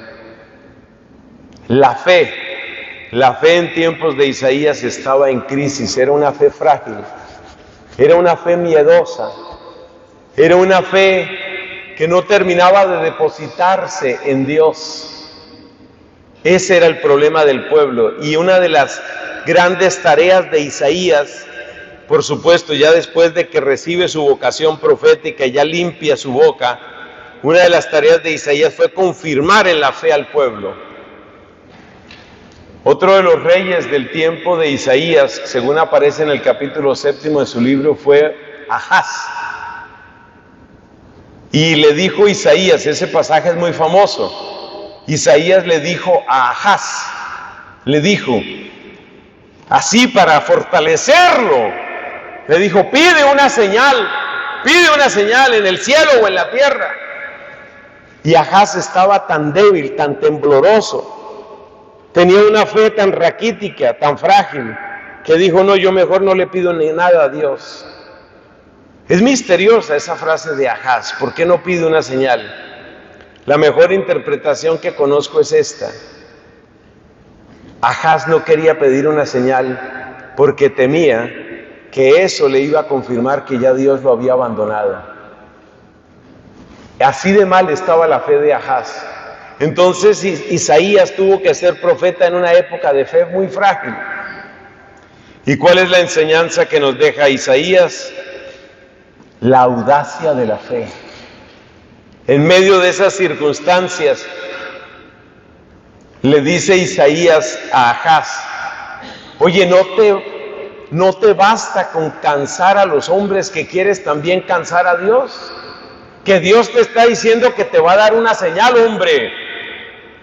La fe en tiempos de Isaías estaba en crisis, era una fe frágil, era una fe miedosa, era una fe que no terminaba de depositarse en Dios. Ese era el problema del pueblo, y una de las grandes tareas de Isaías, por supuesto, ya después de que recibe su vocación profética y ya limpia su boca, una de las tareas de Isaías fue confirmar en la fe al pueblo. Otro de los reyes del tiempo de Isaías, según aparece en el capítulo 7 de su libro, fue Ahaz. Y le dijo Isaías, ese pasaje es muy famoso, Isaías le dijo a Ahaz, le dijo, así para fortalecerlo, le dijo: pide una señal en el cielo o en la tierra. Y Ahaz estaba tan débil, tan tembloroso, tenía una fe tan raquítica, tan frágil, que dijo, no, yo mejor no le pido ni nada a Dios. Es misteriosa esa frase de Ahaz, ¿por qué no pide una señal? La mejor interpretación que conozco es esta. Ahaz no quería pedir una señal porque temía que eso le iba a confirmar que ya Dios lo había abandonado. Así de mal estaba la fe de Ahaz. Entonces Isaías tuvo que ser profeta en una época de fe muy frágil. ¿Y cuál es la enseñanza que nos deja Isaías? La audacia de la fe. En medio de esas circunstancias, le dice Isaías a Ahaz, oye, ¿no te basta con cansar a los hombres que quieres también cansar a Dios? Que Dios te está diciendo que te va a dar una señal, hombre.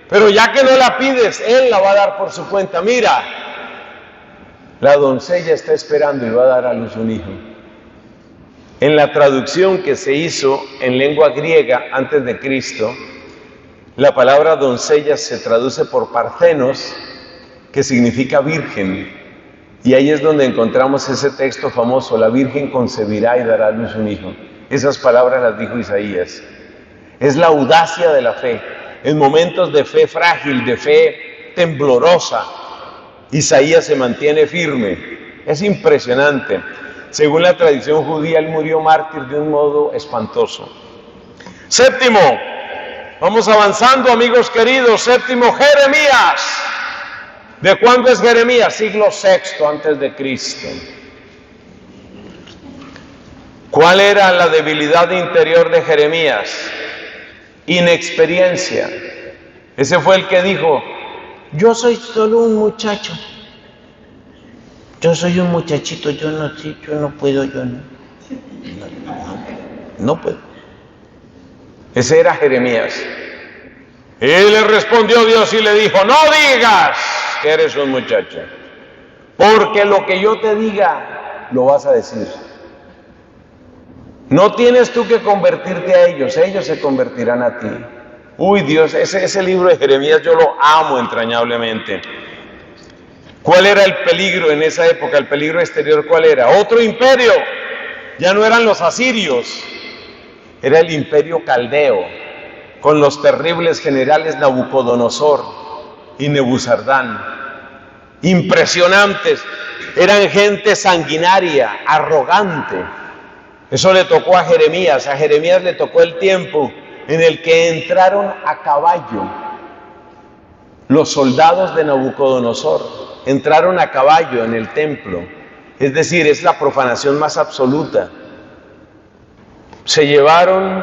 Pero ya que no la pides, Él la va a dar por su cuenta. Mira, la doncella está esperando y va a dar a luz un hijo. En la traducción que se hizo en lengua griega antes de Cristo, la palabra doncella se traduce por parthenos, que significa virgen. Y ahí es donde encontramos ese texto famoso, la virgen concebirá y dará a luz un hijo. Esas palabras las dijo Isaías. Es la audacia de la fe. En momentos de fe frágil, de fe temblorosa, Isaías se mantiene firme. Es impresionante. Según la tradición judía, él murió mártir de un modo espantoso. Séptimo, vamos avanzando, amigos queridos. Séptimo, Jeremías. ¿De cuándo es Jeremías? Siglo VI antes de Cristo. ¿Cuál era la debilidad interior de Jeremías? Inexperiencia. Ese fue el que dijo, yo soy solo un muchacho. Yo soy un muchachito, yo no puedo. No puedo. Ese era Jeremías. Y le respondió Dios y le dijo, no digas que eres un muchacho, porque lo que yo te diga, lo vas a decir. No tienes tú que convertirte a ellos se convertirán a ti. Uy, Dios, ese libro de Jeremías yo lo amo entrañablemente. ¿Cuál era el peligro en esa época? El peligro exterior, ¿cuál era? Otro imperio. Ya no eran los asirios, era el imperio caldeo, con los terribles generales Nabucodonosor y Nebuzardán. Impresionantes, eran gente sanguinaria, arrogante. Eso le tocó a Jeremías le tocó el tiempo en el que entraron a caballo los soldados de Nabucodonosor. Entraron a caballo en el templo, es decir, es la profanación más absoluta. Se llevaron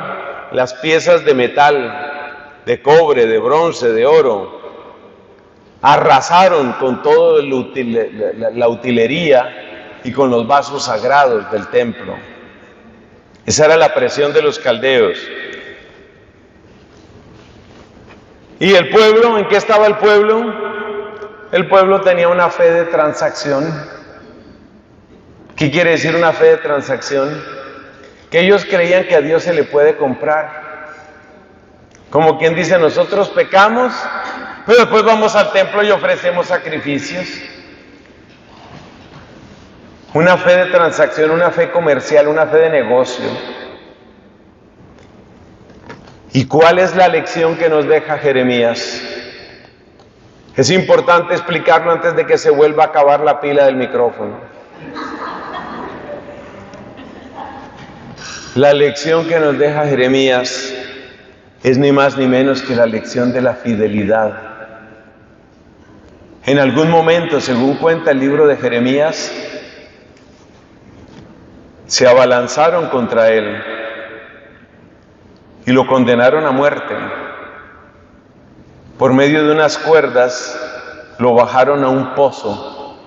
las piezas de metal, de cobre, de bronce, de oro, arrasaron con toda la utilería y con los vasos sagrados del templo. Esa era la presión de los caldeos. ¿Y el pueblo? ¿En qué estaba el pueblo? El pueblo tenía una fe de transacción. ¿Qué quiere decir una fe de transacción? Que ellos creían que a Dios se le puede comprar. Como quien dice, nosotros pecamos, pero después vamos al templo y ofrecemos sacrificios. Una fe de transacción, una fe comercial, una fe de negocio. ¿Y cuál es la lección que nos deja Jeremías? Es importante explicarlo antes de que se vuelva a acabar la pila del micrófono. La lección que nos deja Jeremías es ni más ni menos que la lección de la fidelidad. En algún momento, según cuenta el libro de Jeremías, se abalanzaron contra él y lo condenaron a muerte. Por medio de unas cuerdas lo bajaron a un pozo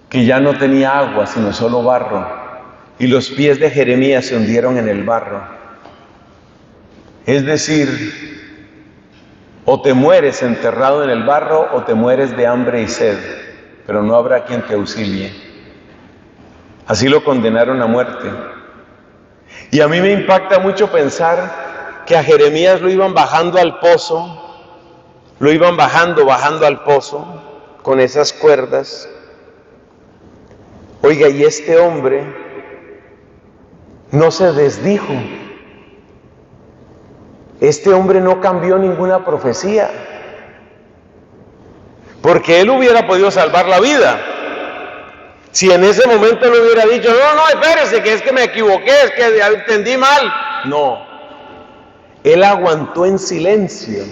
que ya no tenía agua, sino solo barro, y los pies de Jeremías se hundieron en el barro. Es decir, o te mueres enterrado en el barro o te mueres de hambre y sed, pero no habrá quien te auxilie. Así lo condenaron a muerte. Y a mí me impacta mucho pensar que a Jeremías lo iban bajando al pozo, lo iban bajando al pozo con esas cuerdas. Oiga, y este hombre no se desdijo. Este hombre no cambió ninguna profecía, porque él hubiera podido salvar la vida. Si en ese momento le hubiera dicho, no, espérese, que es que me equivoqué, es que entendí mal. No, él aguantó en silencio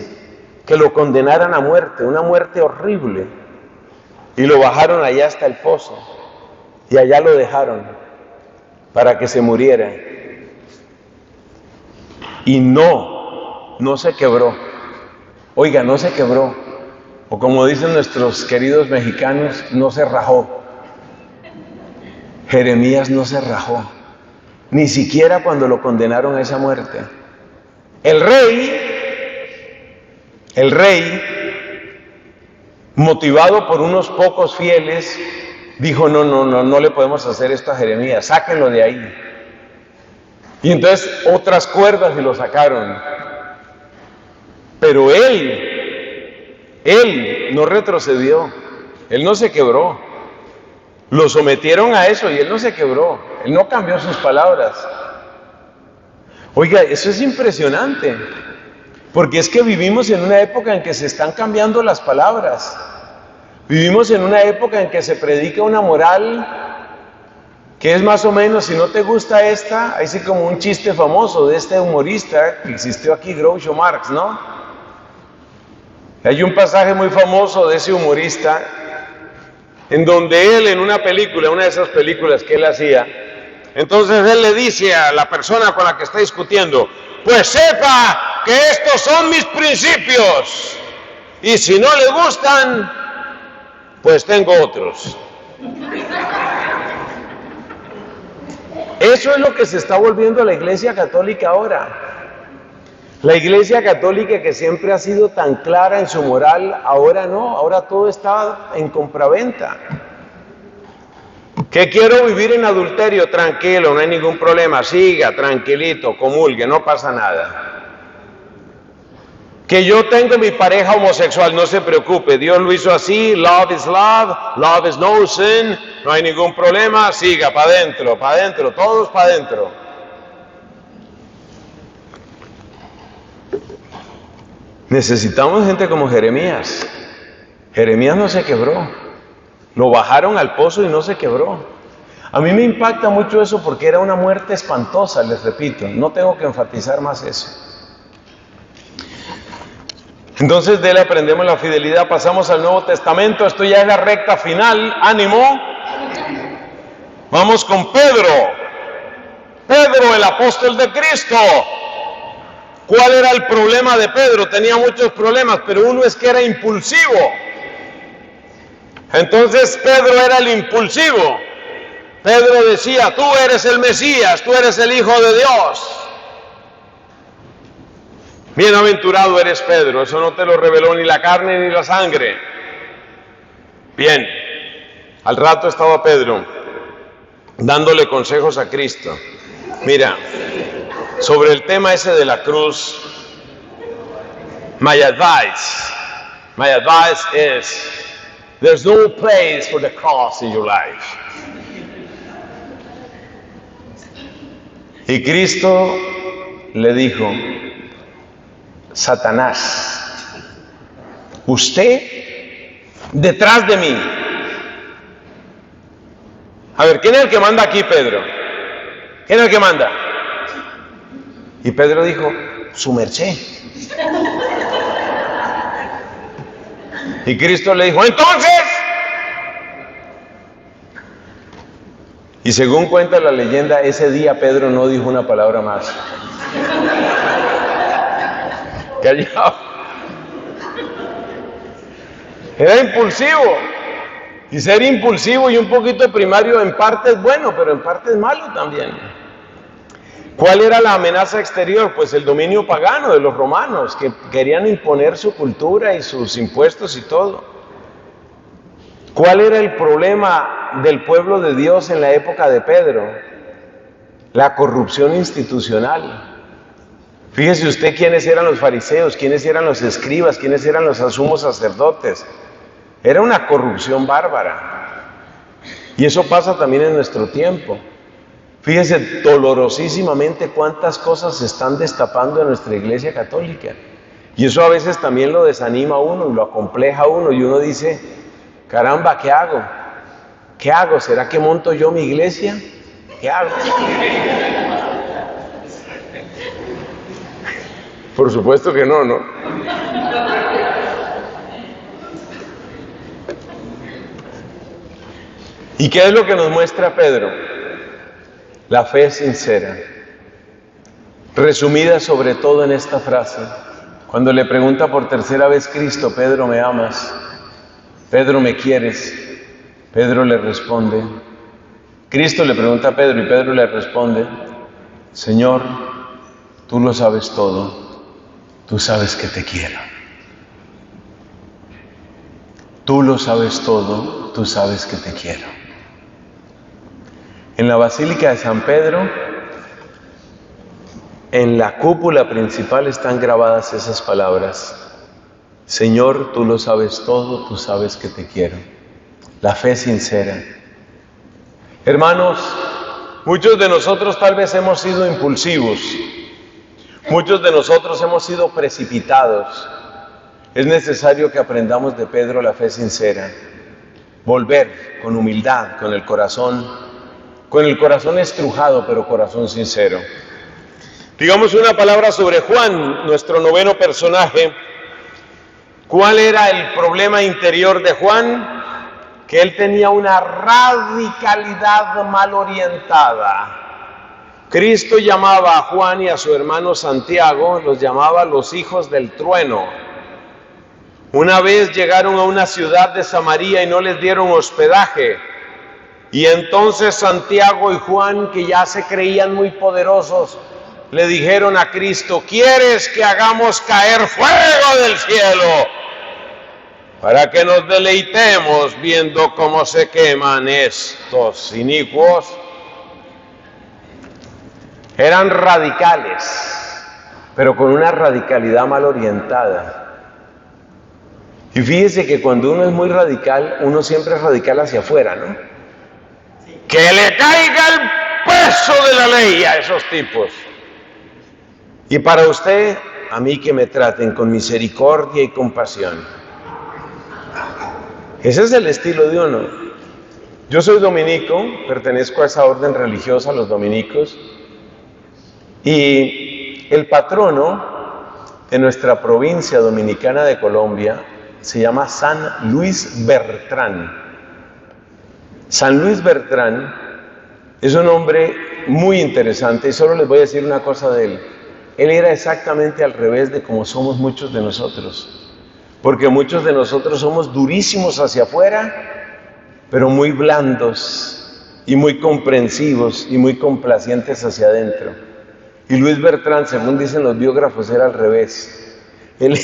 que lo condenaran a muerte, una muerte horrible, y lo bajaron allá hasta el pozo, y allá lo dejaron para que se muriera. Y no se quebró. Oiga, no se quebró. O como dicen nuestros queridos mexicanos, no se rajó. Jeremías no se rajó, ni siquiera cuando lo condenaron a esa muerte. El rey, motivado por unos pocos fieles, dijo, no le podemos hacer esto a Jeremías, sáquenlo de ahí. Y entonces otras cuerdas y lo sacaron. Pero él no retrocedió, él no se quebró. Lo sometieron a eso y él no se quebró, él no cambió sus palabras. Oiga, eso es impresionante, porque es que vivimos en una época en que se están cambiando las palabras. Vivimos en una época en que se predica una moral que es más o menos, si no te gusta esta, hay sí como un chiste famoso de este humorista que existió aquí, Groucho Marx, ¿no? Hay un pasaje muy famoso de ese humorista en donde él, en una película, una de esas películas que él hacía, entonces él le dice a la persona con la que está discutiendo, pues sepa que estos son mis principios, y si no le gustan, pues tengo otros. Eso es lo que se está volviendo a la Iglesia Católica ahora. La Iglesia Católica, que siempre ha sido tan clara en su moral, ahora no, ahora todo está en compraventa. Que quiero vivir en adulterio, tranquilo, no hay ningún problema, siga, tranquilito, comulgue, no pasa nada. Que yo tengo mi pareja homosexual, no se preocupe, Dios lo hizo así, love is no sin, no hay ningún problema, siga, para adentro, todos para adentro. Necesitamos gente como Jeremías. Jeremías no se quebró. Lo bajaron al pozo y no se quebró. A mí me impacta mucho eso porque era una muerte espantosa, les repito. No tengo que enfatizar más eso. Entonces de él aprendemos la fidelidad. Pasamos al Nuevo Testamento. Esto ya es la recta final. ¡Ánimo! Vamos con Pedro. Pedro, el apóstol de Cristo. ¿Cuál era el problema de Pedro? Tenía muchos problemas, pero uno es que era impulsivo. Entonces Pedro era el impulsivo. Pedro decía, tú eres el Mesías, tú eres el Hijo de Dios. Bienaventurado eres Pedro, eso no te lo reveló ni la carne ni la sangre. Bien, al rato estaba Pedro dándole consejos a Cristo. Mira, sobre el tema ese de la cruz, my advice is, there's no place for the cross in your life. Y Cristo le dijo, Satanás, usted detrás de mí. A ver, ¿quién es el que manda aquí, Pedro? ¿Quién es el que manda? Y Pedro dijo, su merced. Y Cristo le dijo, entonces. Y según cuenta la leyenda, ese día Pedro no dijo una palabra más. Callado. Era impulsivo. Y ser impulsivo y un poquito primario en parte es bueno, pero en parte es malo también. ¿Cuál era la amenaza exterior? Pues el dominio pagano de los romanos, que querían imponer su cultura y sus impuestos y todo. ¿Cuál era el problema del pueblo de Dios en la época de Pedro? La corrupción institucional. Fíjese usted quiénes eran los fariseos, quiénes eran los escribas, quiénes eran los sumos sacerdotes. Era una corrupción bárbara. Y eso pasa también en nuestro tiempo. Fíjese dolorosísimamente cuántas cosas se están destapando en nuestra iglesia católica. Y eso a veces también lo desanima a uno y lo acompleja a uno. Y uno dice, caramba, ¿qué hago? ¿Qué hago? ¿Será que monto yo mi iglesia? ¿Qué hago? Por supuesto que no, ¿no? ¿Y qué es lo que nos muestra Pedro? La fe sincera, resumida sobre todo en esta frase. Cuando le pregunta por tercera vez Cristo, Pedro, ¿me amas? Pedro, ¿me quieres? Pedro le responde. Cristo le pregunta a Pedro y Pedro le responde, Señor, tú lo sabes todo, tú sabes que te quiero. Tú lo sabes todo, tú sabes que te quiero. En la Basílica de San Pedro, en la cúpula principal están grabadas esas palabras. Señor, tú lo sabes todo, tú sabes que te quiero. La fe sincera. Hermanos, muchos de nosotros tal vez hemos sido impulsivos. Muchos de nosotros hemos sido precipitados. Es necesario que aprendamos de Pedro la fe sincera. Volver con humildad, con el corazón estrujado, pero corazón sincero. Digamos una palabra sobre Juan, nuestro noveno personaje. ¿Cuál era el problema interior de Juan? Que él tenía una radicalidad mal orientada. Cristo llamaba a Juan y a su hermano Santiago, los llamaba los hijos del trueno. Una vez llegaron a una ciudad de Samaria y no les dieron hospedaje. Y entonces Santiago y Juan, que ya se creían muy poderosos, le dijeron a Cristo, ¿quieres que hagamos caer fuego del cielo para que nos deleitemos viendo cómo se queman estos inicuos? Eran radicales, pero con una radicalidad mal orientada. Y fíjese que cuando uno es muy radical, uno siempre es radical hacia afuera, ¿no? Que le caiga el peso de la ley a esos tipos. Y para usted, a mí que me traten con misericordia y compasión. Ese es el estilo de uno. Yo soy dominico, pertenezco a esa orden religiosa, los dominicos, y el patrono de nuestra provincia dominicana de Colombia se llama San Luis Bertrán. San Luis Bertrán es un hombre muy interesante y solo les voy a decir una cosa de él. Él era exactamente al revés de como somos muchos de nosotros. Porque muchos de nosotros somos durísimos hacia afuera, pero muy blandos y muy comprensivos y muy complacientes hacia adentro. Y Luis Bertrán, según dicen los biógrafos, era al revés. Él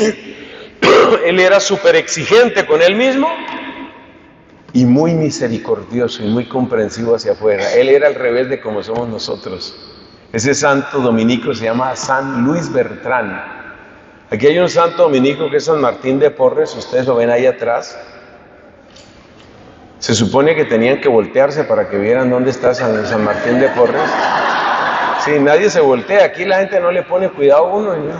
era súper exigente con él mismo y muy misericordioso y muy comprensivo hacia afuera. Él era al revés de como somos nosotros. Ese santo dominico se llama San Luis Bertrán. Aquí hay un santo dominico que es San Martín de Porres, ustedes lo ven ahí atrás. Se supone que tenían que voltearse para que vieran dónde está San Martín de Porres. Sí, nadie se voltea, aquí la gente no le pone cuidado a uno. ¿No?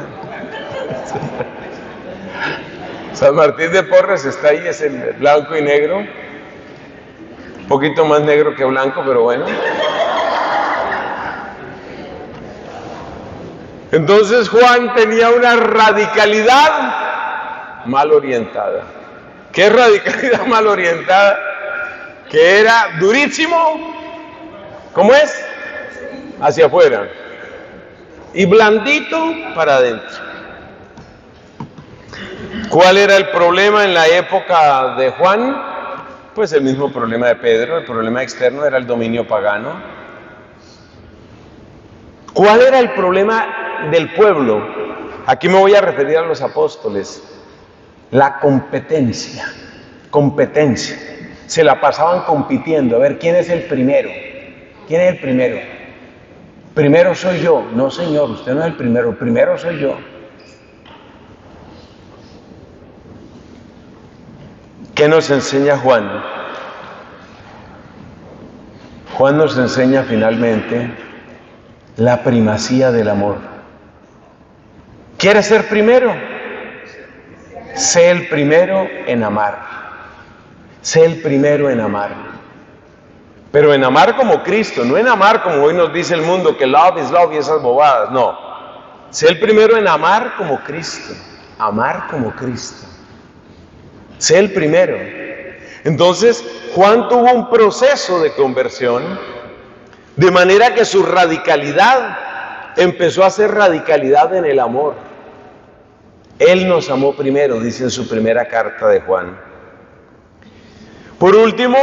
San Martín de Porres está ahí, es el blanco y negro. Un poquito más negro que blanco, pero bueno. Entonces Juan tenía una radicalidad mal orientada. ¿Qué radicalidad mal orientada? Que era durísimo. ¿Cómo es? Hacia afuera. Y blandito para adentro. ¿Cuál era el problema en la época de Juan? Pues el mismo problema de Pedro. El problema externo era el dominio pagano. ¿Cuál era el problema del pueblo? Aquí me voy a referir a los apóstoles. La competencia. Se la pasaban compitiendo. A ver, ¿quién es el primero? ¿Quién es el primero? Primero soy yo. No, Señor, usted no es el primero soy yo. ¿Qué nos enseña Juan? Juan nos enseña finalmente la primacía del amor. ¿Quieres ser primero? Sé el primero en amar. Sé el primero en amar. Pero en amar como Cristo, no en amar como hoy nos dice el mundo, que love is love y esas bobadas, no. Sé el primero en amar como Cristo. Amar como Cristo. Sé el primero. Entonces, Juan tuvo un proceso de conversión, de manera que su radicalidad empezó a ser radicalidad en el amor. Él nos amó primero, dice en su primera carta de Juan. Por último,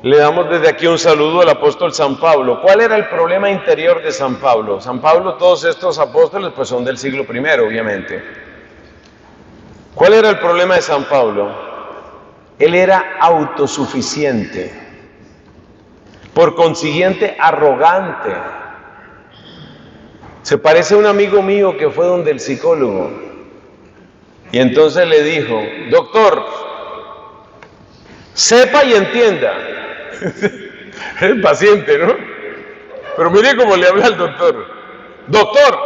le damos desde aquí un saludo al apóstol San Pablo. ¿Cuál era el problema interior de San Pablo? San Pablo, todos estos apóstoles pues son del siglo I, obviamente. ¿Cuál era el problema de San Pablo? Él era autosuficiente, por consiguiente arrogante. Se parece a un amigo mío que fue donde el psicólogo y entonces le dijo: doctor, sepa y entienda. El paciente, ¿no? Pero mire cómo le habla al doctor. Doctor,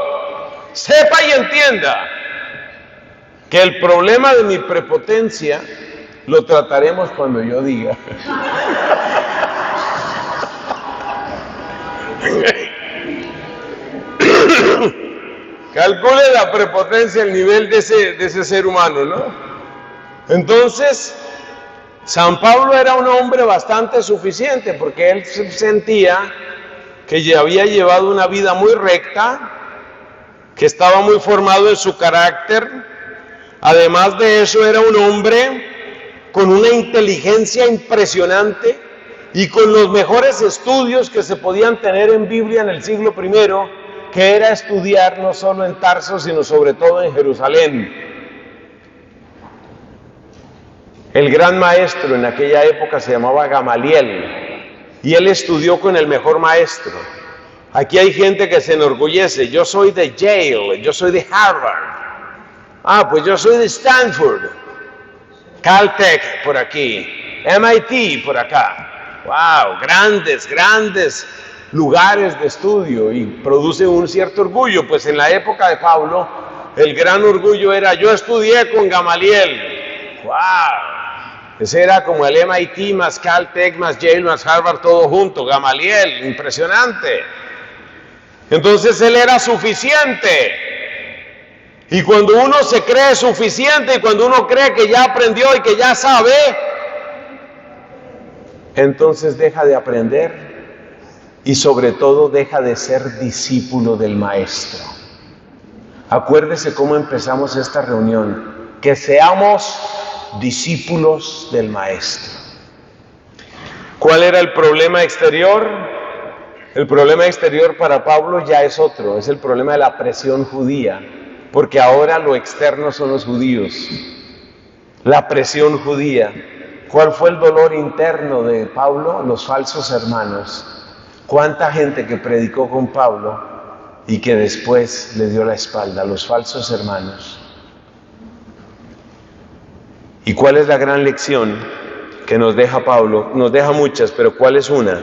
sepa y entienda que el problema de mi prepotencia lo trataremos cuando yo diga. Calcule la prepotencia, el nivel de ese ser humano, ¿no? Entonces, San Pablo era un hombre bastante suficiente porque él sentía que ya había llevado una vida muy recta, que estaba muy formado en su carácter. Además de eso, era un hombre con una inteligencia impresionante y con los mejores estudios que se podían tener en Biblia en el siglo I, que era estudiar no solo en Tarso, sino sobre todo en Jerusalén. El gran maestro en aquella época se llamaba Gamaliel, y él estudió con el mejor maestro. Aquí hay gente que se enorgullece: yo soy de Yale, yo soy de Harvard, pues yo soy de Stanford, Caltech por aquí, MIT por acá. ¡Wow! Grandes lugares de estudio, y produce un cierto orgullo. Pues en la época de Pablo, el gran orgullo era: yo estudié con Gamaliel. ¡Wow! Ese era como el MIT más Caltech más Yale más Harvard todo junto. Gamaliel, impresionante. Entonces él era suficiente. Y cuando uno se cree suficiente y cuando uno cree que ya aprendió y que ya sabe, entonces deja de aprender y sobre todo deja de ser discípulo del maestro. Acuérdese cómo empezamos esta reunión: que seamos discípulos del maestro. ¿Cuál era el problema exterior? El problema exterior para Pablo ya es otro, es el problema de la presión judía, porque ahora lo externo son los judíos. La presión judía. ¿Cuál fue el dolor interno de Pablo? Los falsos hermanos. ¿Cuánta gente que predicó con Pablo y que después le dio la espalda? Los falsos hermanos. ¿Y cuál es la gran lección que nos deja Pablo? Nos deja muchas, pero ¿cuál es una?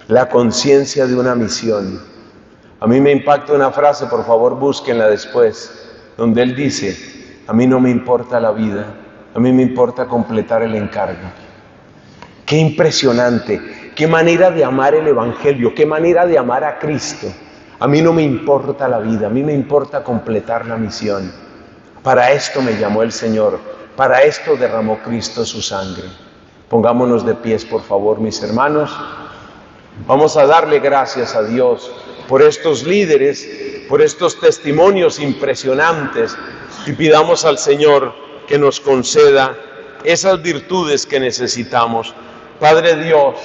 La conciencia de una misión. A mí me impacta una frase, por favor búsquenla después, donde él dice: a mí no me importa la vida, a mí me importa completar el encargo. Qué impresionante, qué manera de amar el Evangelio, qué manera de amar a Cristo. A mí no me importa la vida, a mí me importa completar la misión. Para esto me llamó el Señor, para esto derramó Cristo su sangre. Pongámonos de pies, por favor, mis hermanos. Vamos a darle gracias a Dios por estos líderes, por estos testimonios impresionantes, y pidamos al Señor que nos conceda esas virtudes que necesitamos. Padre Dios,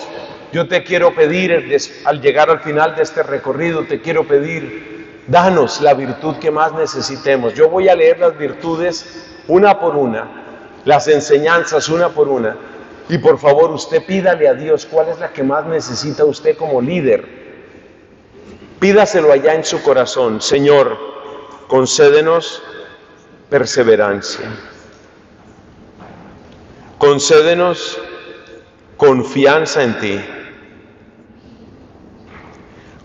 yo te quiero pedir, al llegar al final de este recorrido, te quiero pedir, danos la virtud que más necesitemos. Yo voy a leer las virtudes una por una, las enseñanzas una por una, y por favor usted pídale a Dios cuál es la que más necesita usted como líder. Pídaselo allá en su corazón. Señor, concédenos perseverancia. Concédenos confianza en ti.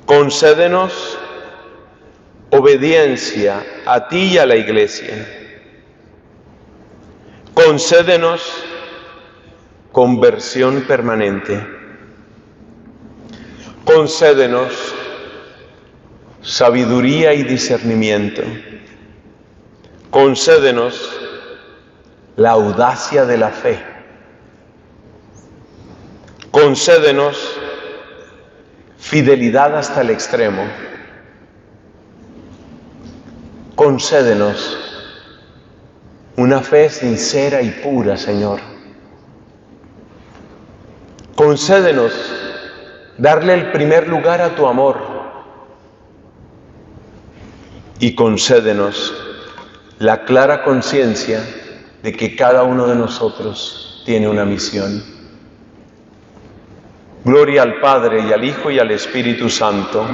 Concédenos obediencia a ti y a la Iglesia. Concédenos conversión permanente. Concédenos sabiduría y discernimiento. Concédenos la audacia de la fe. Concédenos fidelidad hasta el extremo. Concédenos una fe sincera y pura, Señor. Concédenos darle el primer lugar a tu amor. Y concédenos la clara conciencia de que cada uno de nosotros tiene una misión. Gloria al Padre, y al Hijo, y al Espíritu Santo.